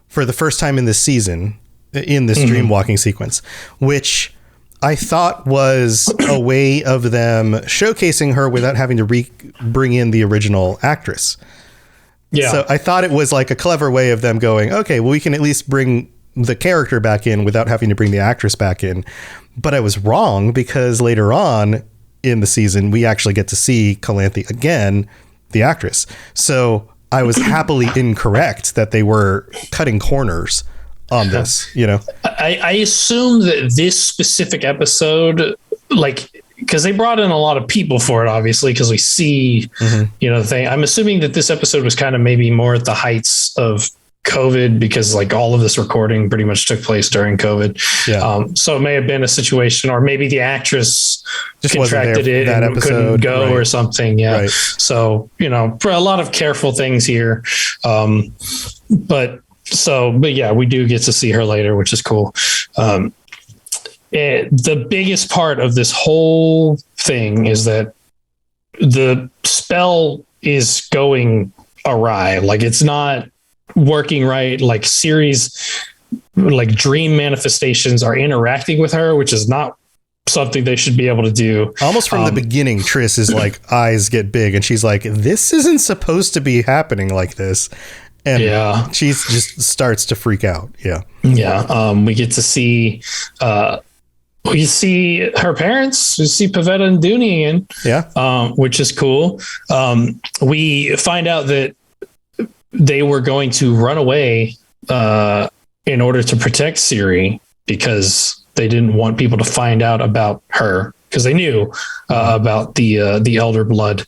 Speaker 1: for the first time in this season in this dream walking sequence, which I thought was a way of them showcasing her without having to bring in the original actress. Yeah. So I thought it was like a clever way of them going, okay, well, we can at least bring the character back in without having to bring the actress back in. But I was wrong, because later on in the season, we actually get to see Calanthe again, the actress. So I was happily incorrect that they were cutting corners on this, you know.
Speaker 3: I assume that this specific episode, like, because they brought in a lot of people for it, obviously, because we see, you know, the thing. I'm assuming that this episode was kind of maybe more at the heights of COVID, because like all of this recording pretty much took place during COVID. Yeah. So it may have been a situation, or maybe the actress just contracted it that and couldn't go or something. Yeah. Right. So, you know, a lot of careful things here. But yeah, we do get to see her later, which is cool. The biggest part of this whole thing is that the spell is going awry. Like, it's not working right. Like, Ciri's like dream manifestations are interacting with her, which is not something they should be able to do.
Speaker 1: Almost from the beginning, Triss is like, eyes get big, and she's like, this isn't supposed to be happening like this. And she just starts to freak out. Yeah.
Speaker 3: Yeah. We get to see, we see her parents. We see Pavetta and Dooney again. Yeah. Which is cool. We find out that they were going to run away in order to protect Ciri, because they didn't want people to find out about her, because they knew about the elder blood.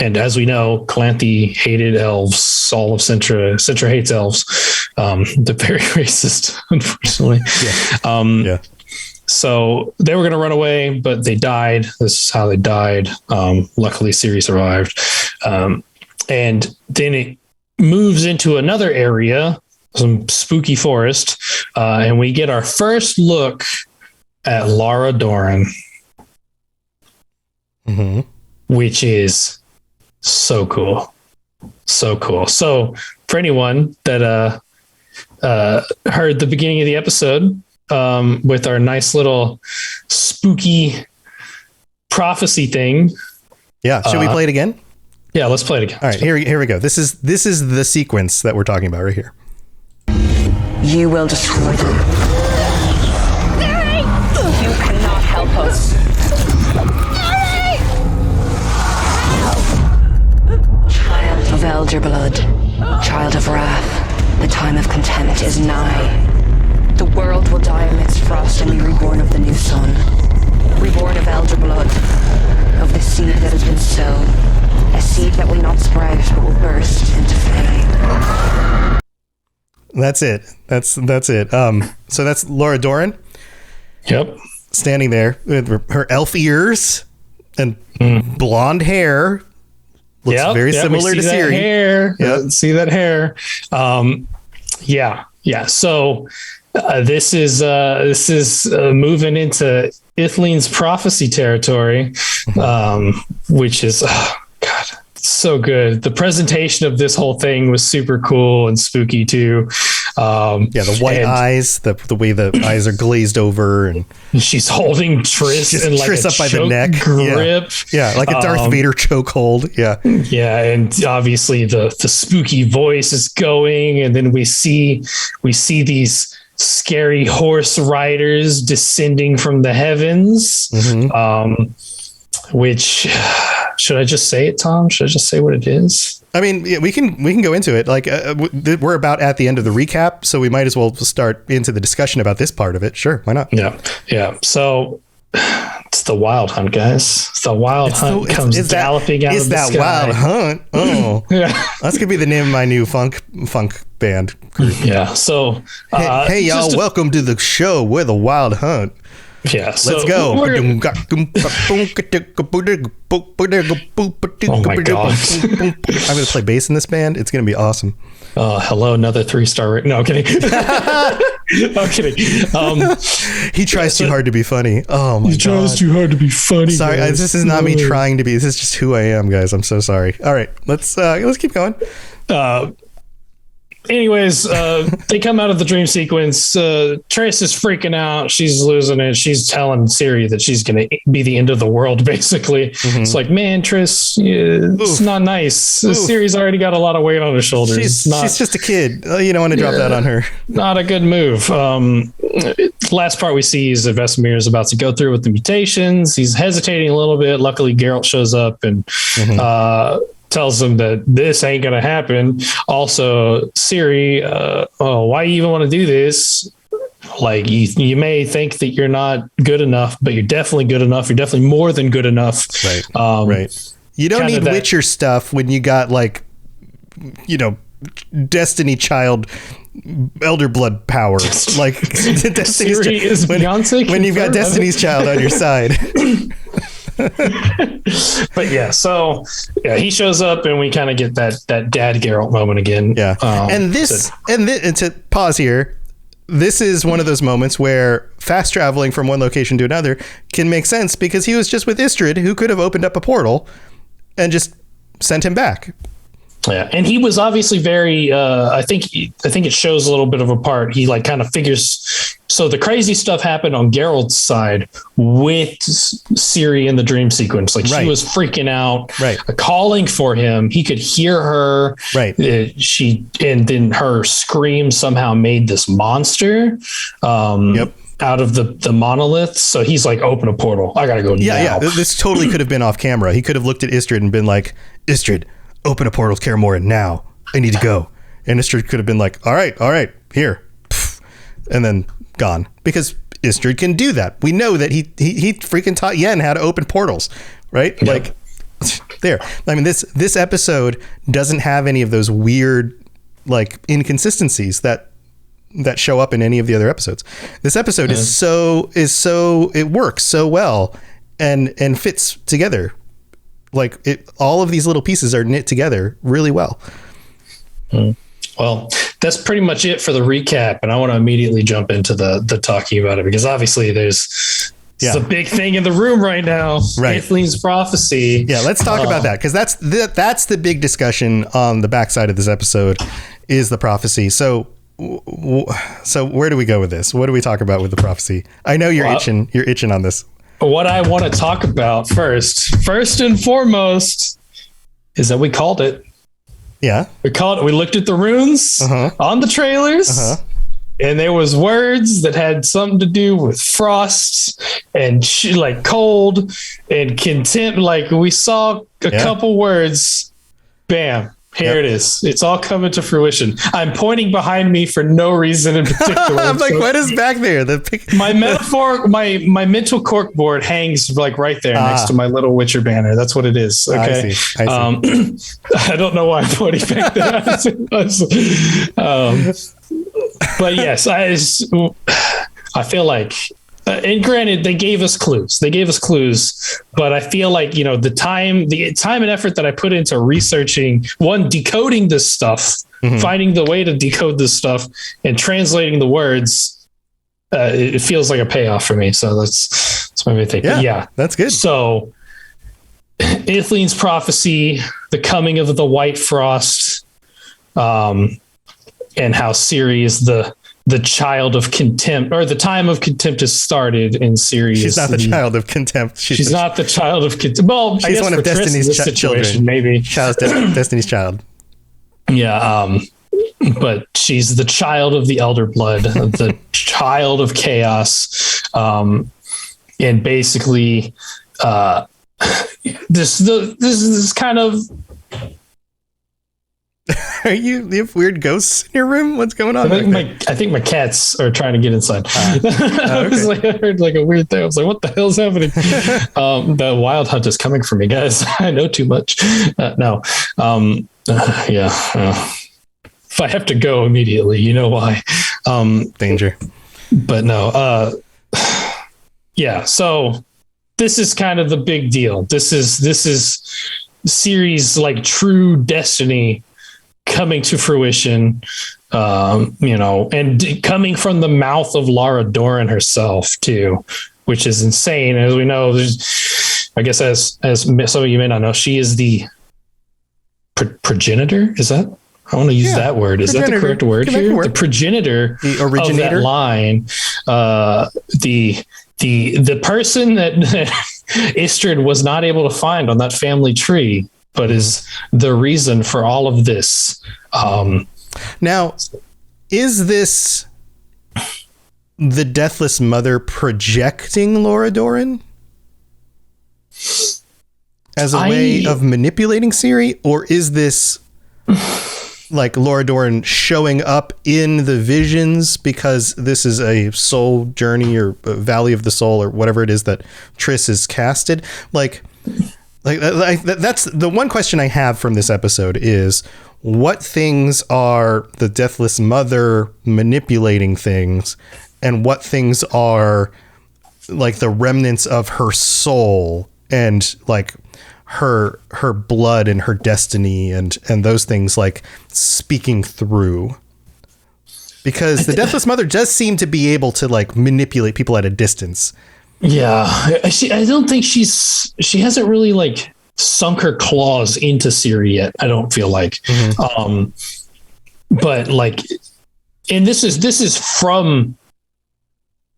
Speaker 3: And as we know, Calanthe hated elves. All of Sintra hates elves. They're very racist, unfortunately. Yeah. So they were going to run away, but they died. This is how they died. Luckily, Ciri survived. And then it moves into another area, some spooky forest, and we get our first look at Lara Dorren, which is so cool. So cool. So for anyone that heard the beginning of the episode, with our nice little spooky prophecy thing.
Speaker 1: Yeah. Should we play it again?
Speaker 3: Yeah, let's play it again.
Speaker 1: All right, here we go. This is the sequence that we're talking about right here.
Speaker 2: You will destroy them. You cannot help us. Child of elder blood, child of wrath, the time of contempt is nigh. The world will die amidst frost and be reborn of the new sun. reborn of elder blood, of the seed that has been sown, a seed that will not sprout but will burst into flame.
Speaker 1: That's it. That's it. So that's Laura Doran.
Speaker 3: Yep.
Speaker 1: Standing there with her elf ears and blonde hair. Looks very similar to Ciri.
Speaker 3: Hair. Yep. See that hair. Yeah. So this is moving into Ithlene's prophecy territory, which is God, so good. The presentation of this whole thing was super cool and spooky too.
Speaker 1: The white eyes, the way the eyes are glazed over, and
Speaker 3: she's holding Triss and like
Speaker 1: Triss up by the neck
Speaker 3: grip.
Speaker 1: Yeah, like a Darth Vader chokehold. Yeah,
Speaker 3: and obviously the spooky voice is going, and then we see these scary horse riders descending from the heavens. Which, should I just say it, Tom? Should I just say what it is?
Speaker 1: I mean, we can go into it. Like we're about at the end of the recap, so we might as well start into the discussion about this part of it. Sure, why not?
Speaker 3: Yeah. So it's the wild hunt, guys. It's the wild hunt comes galloping out of the sky.
Speaker 1: Is that wild hunt? Oh, yeah. That's gonna be the name of my new funk band group.
Speaker 3: Yeah. So
Speaker 1: hey y'all, welcome to the show. We're the Wild Hunt.
Speaker 3: Yeah, so
Speaker 1: let's go.
Speaker 3: Oh my God.
Speaker 1: I'm going to play bass in this band. It's going to be awesome.
Speaker 3: Hello, another 3-star. No, I'm kidding. I'm kidding.
Speaker 1: He tries too hard to be funny. Oh my God.
Speaker 3: He tries too hard to be funny.
Speaker 1: Sorry, this is not me trying to be. This is just who I am, guys. I'm so sorry. All right, let's keep going.
Speaker 3: Anyways, they come out of the dream sequence. Triss is freaking out. She's losing it. She's telling Ciri that she's going to be the end of the world, basically. It's like, man, Triss, it's not nice. Ciri's already got a lot of weight on her shoulders.
Speaker 1: She's just a kid. You don't want to drop that on her.
Speaker 3: Not a good move. Last part we see is that Vesemir is about to go through with the mutations. He's hesitating a little bit. Luckily, Geralt shows up and tells them that this ain't going to happen. Also, Ciri, why you even want to do this? Like, you may think that you're not good enough, but you're definitely good enough. You're definitely more than good enough.
Speaker 1: Right. Right. You don't need Witcher stuff when you got, like, Destiny Child elder blood power. Like,
Speaker 3: Ciri is Beyonce.
Speaker 1: When you've got Destiny's Child on your side.
Speaker 3: But yeah, so he shows up and we kind of get that dad Geralt moment again.
Speaker 1: Yeah. And to pause here, this is one of those moments where fast traveling from one location to another can make sense because he was just with Istrid, who could have opened up a portal and just sent him back.
Speaker 3: Yeah, and he was obviously very. I think it shows a little bit of a part. He like kind of figures. So the crazy stuff happened on Geralt's side with Ciri in the dream sequence. Like she was freaking out, calling for him. He could hear her. Right. And then her scream somehow made this monster. Out of the monolith. So he's like, open a portal. I gotta go now.
Speaker 1: Yeah. This totally could have been off camera. He could have looked at Istrid and been like, Istrid, open a portal to Kaer Morhen now. I need to go. And Istrid could have been like, all right, here. And then gone. Because Istrid can do that. We know that he freaking taught Yen how to open portals, right? Yep. Like, there. I mean, this episode doesn't have any of those weird, like, inconsistencies that show up in any of the other episodes. This episode is so it works so well and fits together. Like all of these little pieces are knit together really well.
Speaker 3: Well, that's pretty much it for the recap. And I want to immediately jump into the talking about it because obviously it's a big thing in the room right now. Right. Ithlene's prophecy.
Speaker 1: Yeah. Let's talk about that. Cause that's the big discussion on the backside of this episode is the prophecy. So where do we go with this? What do we talk about with the prophecy? I know you're itching on this.
Speaker 3: What I want to talk about first and foremost, is that we called it.
Speaker 1: Yeah.
Speaker 3: We looked at the runes on the trailers, and there was words that had something to do with frost and like cold and contempt. Like we saw a couple words, bam, Here it is. It's all coming to fruition. I'm pointing behind me for no reason in particular.
Speaker 1: I'm like, what is back there?
Speaker 3: My metaphor, my mental cork board hangs like right there next to my little Witcher banner. That's what it is. Okay.
Speaker 1: I see.
Speaker 3: I don't know why I'm pointing back there. But yes, I feel like, and granted, they gave us clues. But I feel like, the time and effort that I put into researching, decoding this stuff, finding the way to decode this stuff, and translating the words, it feels like a payoff for me. So that's my main thing. Yeah,
Speaker 1: that's good.
Speaker 3: So, Ithlene's prophecy, the coming of the White Frost, and how Ciri is the child of contempt, or the time of contempt has started in Ciri.
Speaker 1: She's not the child of contempt.
Speaker 3: She's not the child of contempt. Well,
Speaker 1: she's one of Destiny's children.
Speaker 3: Maybe
Speaker 1: Destiny's child.
Speaker 3: Yeah, but she's the child of the Elder Blood, the child of chaos, and basically, this is kind of.
Speaker 1: You have weird ghosts in your room? What's going on?
Speaker 3: I think my cats are trying to get inside.
Speaker 1: Okay.
Speaker 3: I heard like a weird thing. I was like, what the hell's happening? The wild hunt is coming for me, guys. I know too much. No. If I have to go immediately, you know why.
Speaker 1: Danger.
Speaker 3: But no. Yeah. So this is kind of the big deal. This is Ciri's like true destiny coming to fruition, and coming from the mouth of Lara Doran herself too, which is insane. As we know, I guess as some of you may not know, she is the progenitor. Is that? I want to use that word. Is that the correct word here? The progenitor,
Speaker 1: the originator
Speaker 3: of that line. The person that Istrid was not able to find on that family tree, but is the reason for all of this.
Speaker 1: Now, is this the Deathless Mother projecting Lara Doran as a way of manipulating Ciri, or is this like Lara Doran showing up in the visions because this is a soul journey or a Valley of the Soul or whatever it is that Triss is casted? Like that's the one question I have from this episode is what things are the Deathless Mother manipulating things and what things are like the remnants of her soul and like her blood and her destiny and those things like speaking through, because the Deathless Mother does seem to be able to like manipulate people at a distance. Yeah.
Speaker 3: I don't think she hasn't really like sunk her claws into Ciri yet. I don't feel like, but like, and this is from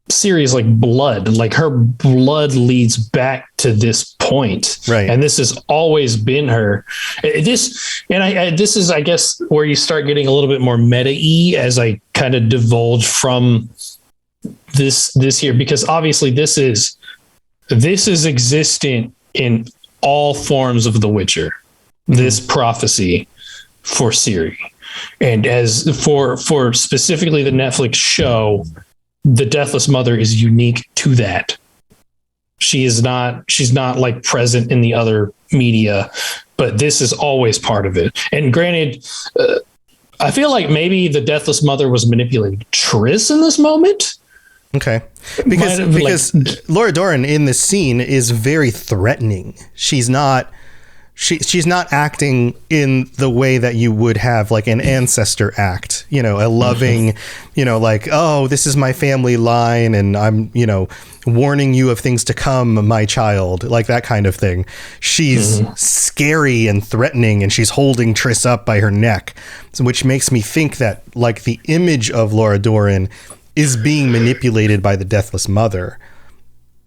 Speaker 3: Ciri's like blood, like her blood leads back to this point,
Speaker 1: right?
Speaker 3: And this has always been her. This is, I guess, where you start getting a little bit more meta-y as I kind of divulge from this here, because obviously this is existent in all forms of The Witcher. This prophecy for Ciri, and as for specifically the Netflix show, the Deathless Mother is unique to that. She's not like present in the other media, but this is always part of it. And granted, I feel like maybe the Deathless Mother was manipulating Triss in this moment.
Speaker 1: Okay. Because Lara Doran in this scene is very threatening. She's not acting in the way that you would have like an ancestor act, a loving, like, oh, this is my family line and I'm, warning you of things to come, my child, like that kind of thing. She's scary and threatening and she's holding Triss up by her neck, which makes me think that like the image of Lara Doran is being manipulated by the Deathless Mother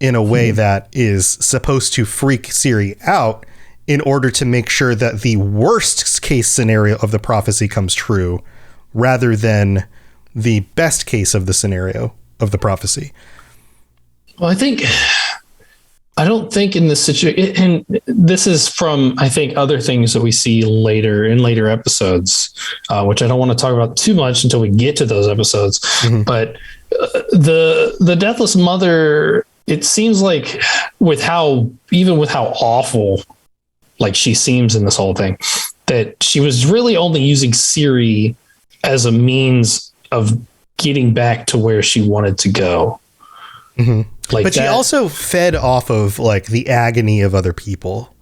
Speaker 1: in a way that is supposed to freak Ciri out in order to make sure that the worst case scenario of the prophecy comes true rather than the best case of the scenario of the prophecy.
Speaker 3: Well, I think I don't think in this situation, and this is from, I think, other things that we see later in later episodes, which I don't want to talk about too much until we get to those episodes. But the Deathless Mother, it seems like with how awful like she seems in this whole thing, that she was really only using Siri as a means of getting back to where she wanted to go.
Speaker 1: But she also fed off of like the agony of other people.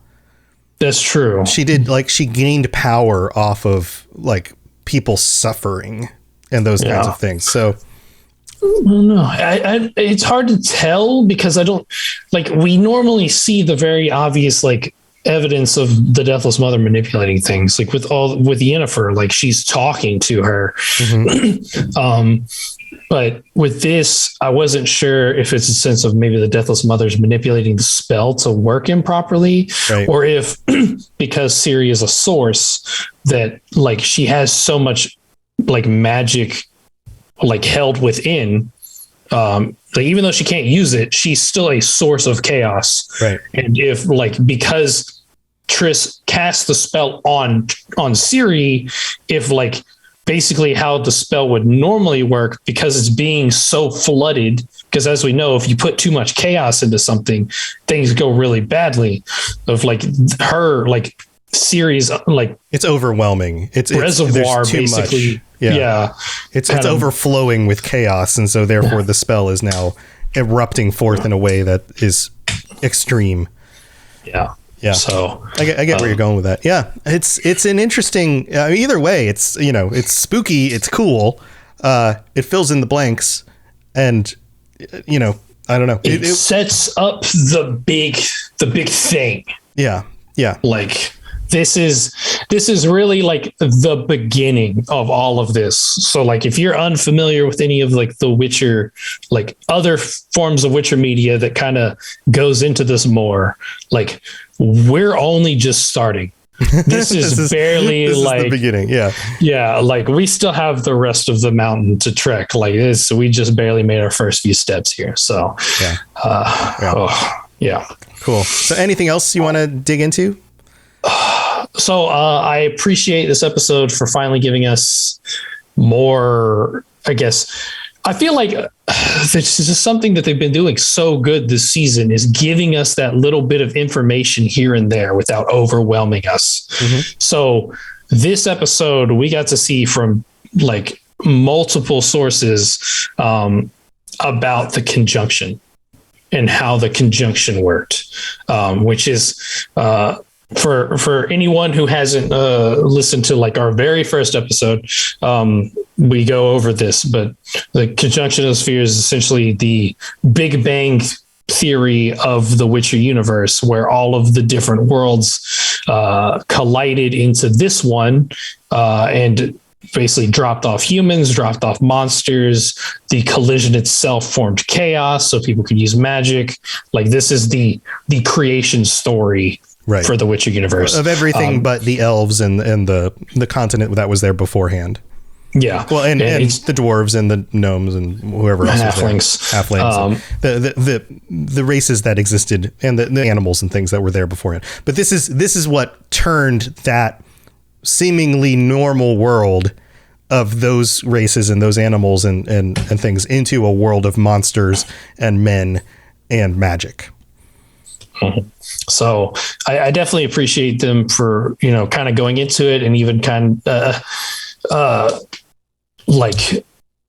Speaker 3: That's true.
Speaker 1: She did, like, she gained power off of like people suffering and those kinds of things. So
Speaker 3: I don't know. It's hard to tell because I don't, like, we normally see the very obvious like evidence of the Deathless Mother manipulating things, like with Yennefer, like she's talking to her. But with this, I wasn't sure if it's a sense of maybe the Deathless Mother's manipulating the spell to work improperly, or if because Ciri is a source that like she has so much like magic like held within, like even though she can't use it, she's still a source of chaos. Right. And if like because Triss cast the spell on Ciri, if like basically how the spell would normally work, because it's being so flooded, because as we know, if you put too much chaos into something, things go really badly. Of like her, like Ciri's, like
Speaker 1: it's overwhelming. It's
Speaker 3: reservoir too basically. Yeah.
Speaker 1: It's overflowing with chaos, and so therefore the spell is now erupting forth in a way that is extreme. Yeah. So
Speaker 3: I
Speaker 1: get where you're going with that. Yeah, it's an interesting. Either way, it's it's spooky. It's cool. It fills in the blanks, and I don't know.
Speaker 3: It sets up the big thing.
Speaker 1: Yeah.
Speaker 3: Like this is really like the beginning of all of this. So like if you're unfamiliar with any of like the Witcher, like other forms of Witcher media that kind of goes into this more, like we're only just starting. This is barely this like
Speaker 1: is the beginning.
Speaker 3: Yeah. Like we still have the rest of the mountain to trek. Like this, we just barely made our first few steps here. So
Speaker 1: cool. So anything else you want to dig into?
Speaker 3: So I appreciate this episode for finally giving us more, I guess. I feel like this is something that they've been doing so good this season, is giving us that little bit of information here and there without overwhelming us. So this episode, we got to see from like multiple sources about the conjunction and how the conjunction worked, which is for anyone who hasn't listened to like our very first episode, we go over this, but the conjunction of spheres is essentially the Big Bang theory of the Witcher universe, where all of the different worlds collided into this one and basically dropped off humans, dropped off monsters. The collision itself formed chaos so people could use magic. Like this is the creation story for the Witcher universe
Speaker 1: of everything but the elves and the continent that was there beforehand.
Speaker 3: Yeah.
Speaker 1: Well, and the dwarves and the gnomes and whoever else
Speaker 3: halflings.
Speaker 1: The races that existed and the animals and things that were there beforehand. But this is what turned that seemingly normal world of those races and those animals and things into a world of monsters and men and magic.
Speaker 3: So I definitely appreciate them for, kind of going into it and even kind of like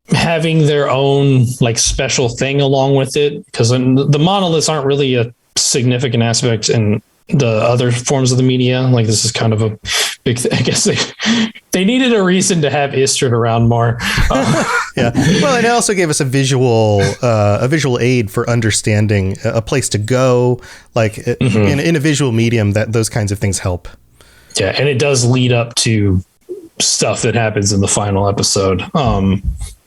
Speaker 3: having their own like special thing along with it, because the monoliths aren't really a significant aspect in the other forms of the media. Like this is kind of a big I guess they needed a reason to have Istrid around more.
Speaker 1: Yeah. Well, and it also gave us a visual aid for understanding a place to go, like in a visual medium, that those kinds of things help.
Speaker 3: Yeah. And it does lead up to stuff that happens in the final episode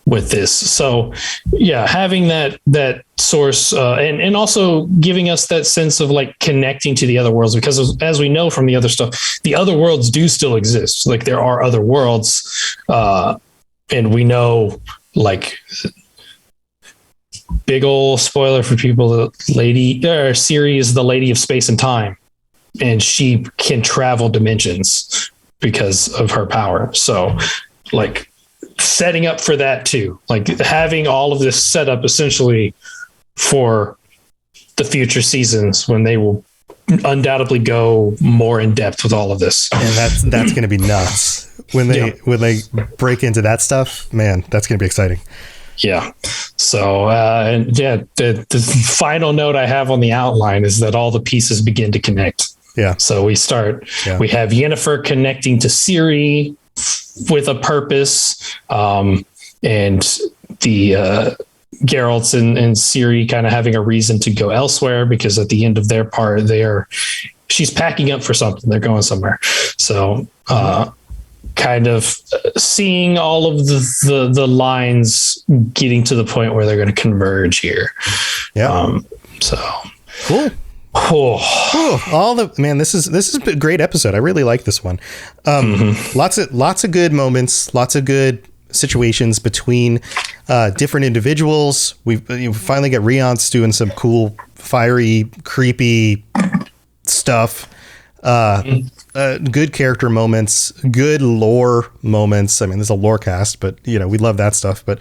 Speaker 3: with this. So yeah, having that source and also giving us that sense of like connecting to the other worlds, because as we know from the other stuff, the other worlds do still exist. Like there are other worlds and we know like big old spoiler for people, Ciri is the lady of space and time, and she can travel dimensions because of her power. So like setting up for that too, like having all of this set up essentially for the future seasons when they will undoubtedly go more in depth with all of this.
Speaker 1: And that's going to be nuts when they break into that stuff, man, that's going to be exciting.
Speaker 3: Yeah. So, the final note I have on the outline is that all the pieces begin to connect.
Speaker 1: Yeah.
Speaker 3: So we have Yennefer connecting to Ciri with a purpose, and the Geralt's and Ciri kind of having a reason to go elsewhere, because at the end of their part, she's packing up for something. They're going somewhere. So, kind of seeing all of the lines getting to the point where they're going to converge here.
Speaker 1: Yeah.
Speaker 3: So
Speaker 1: cool. This is a great episode. I really like this one. Lots of good moments, lots of good situations between different individuals. We finally get Riance doing some cool, fiery, creepy stuff. Good character moments, good lore moments. I mean, there's a lore cast, but we love that stuff. But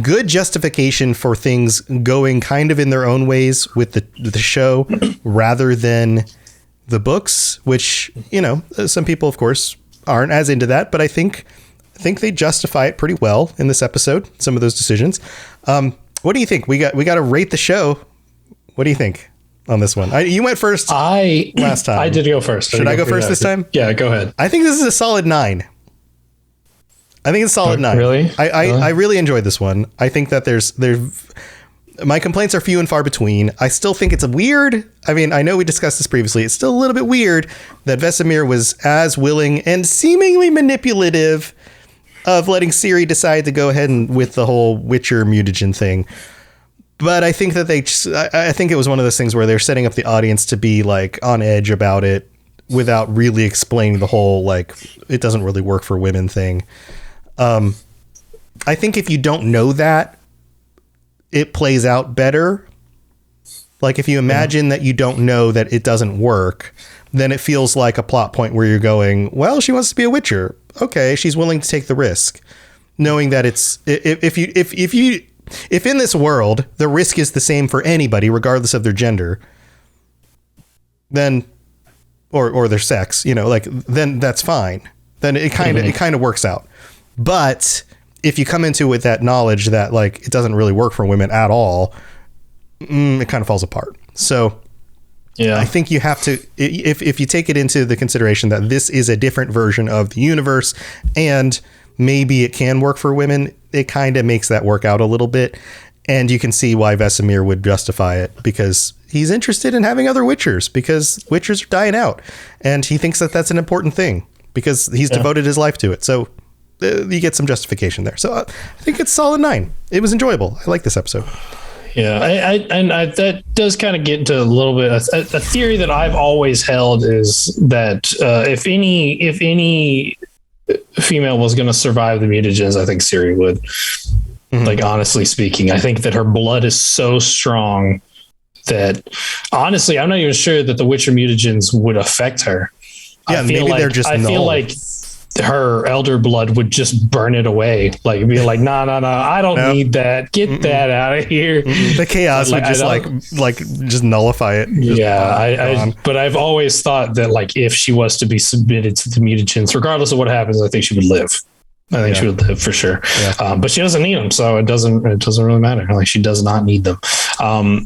Speaker 1: good justification for things going kind of in their own ways with the show rather than the books, which some people, of course, aren't as into that. But I think they justify it pretty well in this episode. Some of those decisions. What do you think? We got to rate the show. What do you think on this one? You went first last time.
Speaker 3: I did go first.
Speaker 1: Should I go first this time?
Speaker 3: Yeah, go ahead.
Speaker 1: I think this is a solid 9. I think it's a solid 9.
Speaker 3: Really?
Speaker 1: I really enjoyed this one. I think that there's my complaints are few and far between. I still think it's weird. I mean, I know we discussed this previously. It's still a little bit weird that Vesemir was as willing and seemingly manipulative of letting Ciri decide to go ahead and with the whole Witcher mutagen thing. But I think that I think it was one of those things where they're setting up the audience to be like on edge about it without really explaining the whole, like, it doesn't really work for women thing. I think if you don't know that, it plays out better. Like if you imagine that you don't know that it doesn't work, then it feels like a plot point where you're going, well, she wants to be a Witcher. Okay. She's willing to take the risk, knowing that it's, if in this world, the risk is the same for anybody, regardless of their gender, then, or their sex, then that's fine. Then it kind of works out. But if you come into it with that knowledge that like it doesn't really work for women at all, it kind of falls apart. So yeah, I think you have to, if you take it into the consideration that this is a different version of the universe and maybe it can work for women, it kind of makes that work out a little bit. And you can see why Vesemir would justify it, because he's interested in having other Witchers, because Witchers are dying out. And he thinks that that's an important thing because he's devoted his life to it. So you get some justification there. So I think it's solid 9. It was enjoyable. I like this episode.
Speaker 3: Yeah, I that does kind of get into a little bit. A theory that I've always held is that if any female was going to survive the mutagens, I think Ciri would. Mm-hmm. Like, honestly speaking, I think that her blood is so strong that, honestly, I'm not even sure that the Witcher mutagens would affect her.
Speaker 1: Yeah, maybe they're just null.
Speaker 3: I feel like her elder blood would just burn it away. Like, be like, no, I don't need that. Get that out of here.
Speaker 1: The chaos would just just nullify it.
Speaker 3: But I've always thought that, like, if she was to be submitted to the mutagens, regardless of what happens, I think she would live. I think she would live for sure. Yeah. But she doesn't need them, so it doesn't really matter. Like, she does not need them.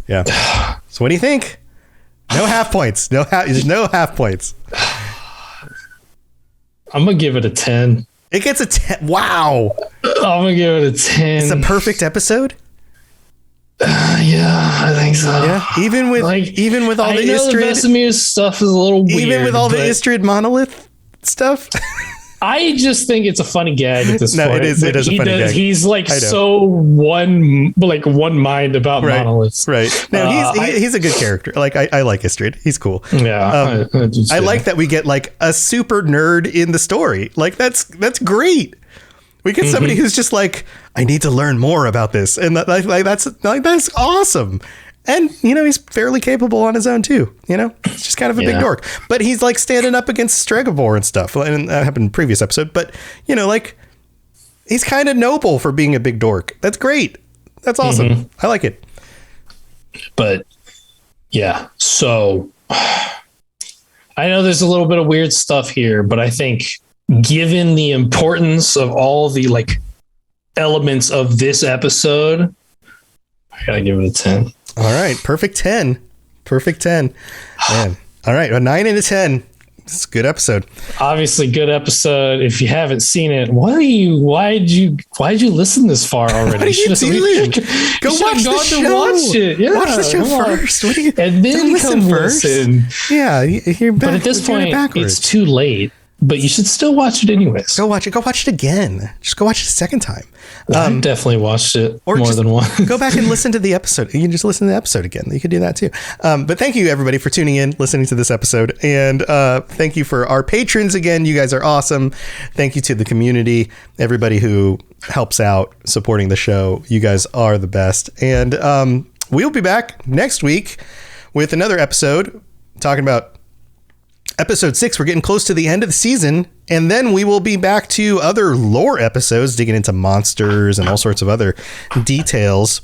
Speaker 1: Yeah. So what do you think? No half points. There's no half points.
Speaker 3: I'm going to give it a 10.
Speaker 1: It gets a 10. Wow.
Speaker 3: I'm going to give it a 10.
Speaker 1: It's a perfect episode.
Speaker 3: Yeah, I think so.
Speaker 1: Yeah. Even with all the Istrid.
Speaker 3: Vesemir's stuff is a little weird.
Speaker 1: Even with all the Istrid monolith stuff.
Speaker 3: I just think it's a funny gag at this point.
Speaker 1: No, it is a funny gag.
Speaker 3: He's like so one mind about monoliths.
Speaker 1: Right. No, he's a good character. Like I like Istrid. He's cool.
Speaker 3: Yeah.
Speaker 1: I like that we get like a super nerd in the story. Like that's great. We get somebody who's just like, I need to learn more about this. And that's awesome. And, he's fairly capable on his own, too. It's just kind of a big dork. But he's like standing up against Stregobor and stuff. And that happened in the previous episode. But, he's kind of noble for being a big dork. That's great. That's awesome. I like it.
Speaker 3: But, yeah. So, I know there's a little bit of weird stuff here. But I think given the importance of all the, elements of this episode, I got to give it a 10.
Speaker 1: All right. Perfect 10. Man. All right. A 9 and a 10. It's a good episode.
Speaker 3: Obviously good episode. If you haven't seen it, why'd you listen this far already?
Speaker 1: What are you doing? Go watch the show.
Speaker 3: Watch it. Yeah,
Speaker 1: watch the show first.
Speaker 3: And then come listen.
Speaker 1: Yeah.
Speaker 3: But at this point, it's too late. But you should still watch it anyways.
Speaker 1: Go watch it. Go watch it again. Just go watch it a second time.
Speaker 3: I definitely watched it more than once.
Speaker 1: Go back and listen to the episode. You can just listen to the episode again. You could do that too. But thank you everybody for tuning in, listening to this episode. And thank you for our patrons again. You guys are awesome. Thank you to the community, everybody who helps out supporting the show. You guys are the best. And we'll be back next week with another episode talking about Episode 6. We're getting close to the end of the season, and then we will be back to other lore episodes, digging into monsters and all sorts of other details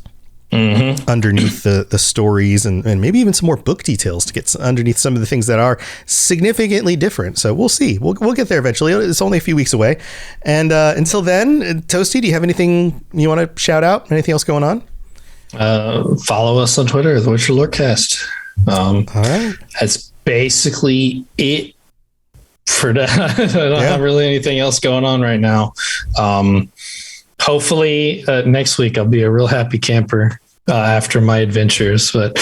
Speaker 1: underneath the stories, and maybe even some more book details to get underneath some of the things that are significantly different. So we'll see. We'll get there eventually. It's only a few weeks away. And until then, Toasty, do you have anything you want to shout out? Anything else going on?
Speaker 3: Follow us on Twitter, The Witcher Lorecast.
Speaker 1: All right.
Speaker 3: That's basically it for that. I don't have really anything else going on right now. Hopefully next week I'll be a real happy camper after my adventures, but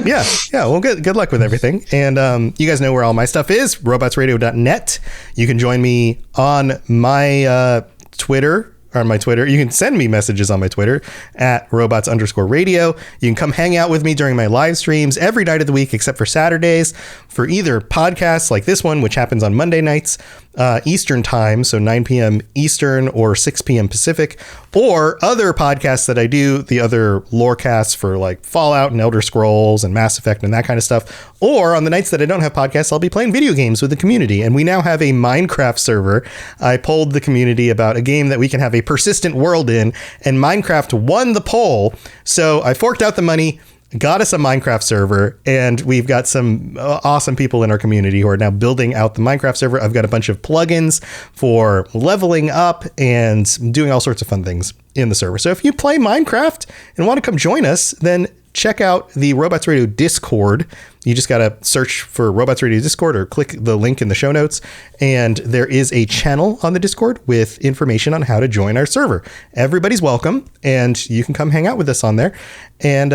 Speaker 1: yeah. Well, good luck with everything. And you guys know where all my stuff is, robotsradio.net. You can join me on my Twitter. On my Twitter. You can send me messages on my Twitter at robots_radio. You can come hang out with me during my live streams every night of the week, except for Saturdays, for either podcasts like this one, which happens on Monday nights, Eastern time. So 9 p.m. Eastern or 6 p.m. Pacific, or other podcasts that I do, the other lore casts for like Fallout and Elder Scrolls and Mass Effect and that kind of stuff. Or on the nights that I don't have podcasts, I'll be playing video games with the community. And we now have a Minecraft server. I polled the community about a game that we can have a persistent world in, and Minecraft won the poll. So I forked out the money, got us a Minecraft server, and we've got some awesome people in our community who are now building out the Minecraft server. I've got a bunch of plugins for leveling up and doing all sorts of fun things in the server. So if you play Minecraft and want to come join us, then check out the Robots Radio Discord. You just got to search for Robots Radio Discord or click the link in the show notes. And there is a channel on the Discord with information on how to join our server. Everybody's welcome, and you can come hang out with us on there. And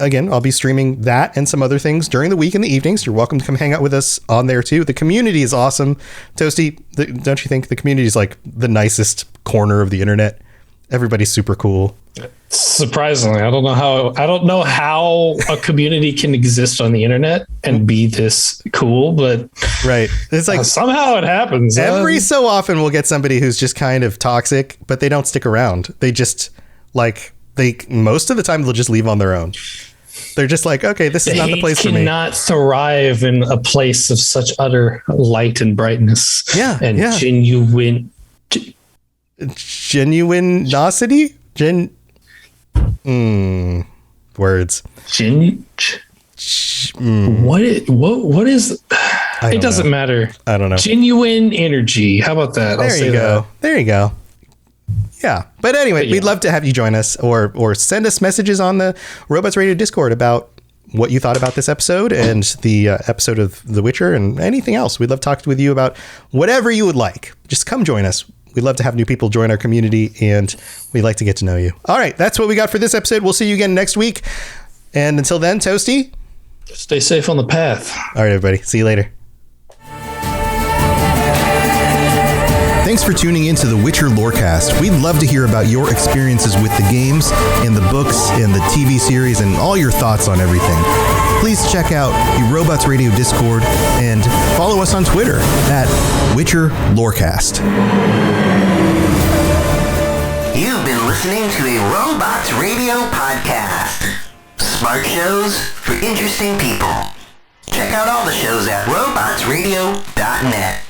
Speaker 1: again, I'll be streaming that and some other things during the week in the evenings. You're welcome to come hang out with us on there too. The community is awesome. Toasty, don't you think the community is like the nicest corner of the internet? Everybody's super cool.
Speaker 3: Surprisingly, I don't know how a community can exist on the internet and be this cool, but
Speaker 1: right. It's like
Speaker 3: somehow it happens.
Speaker 1: Every so often we'll get somebody who's just kind of toxic, but they don't stick around. They just most of the time they'll just leave on their own. They're just like, okay, this is not the place for me.
Speaker 3: Cannot thrive in a place of such utter light and brightness.
Speaker 1: Yeah.
Speaker 3: And
Speaker 1: genuinosity? Words.
Speaker 3: What is it? Doesn't matter.
Speaker 1: I don't know.
Speaker 3: Genuine energy. How about that?
Speaker 1: There you go. Yeah. But anyway, we'd love to have you join us or send us messages on the Robots Radio Discord about what you thought about this episode and the episode of The Witcher and anything else. We'd love to talk with you about whatever you would like. Just come join us. We'd love to have new people join our community, and we'd like to get to know you. All right, that's what we got for this episode. We'll see you again next week. And until then, Toasty,
Speaker 3: stay safe on the path.
Speaker 1: All right, everybody. See you later. Thanks for tuning in to the Witcher Lorecast. We'd love to hear about your experiences with the games and the books and the TV series and all your thoughts on everything. Please check out the Robots Radio Discord and follow us on Twitter at Witcher Lorecast.
Speaker 7: You've been listening to a Robots Radio podcast. Smart shows for interesting people. Check out all the shows at robotsradio.net.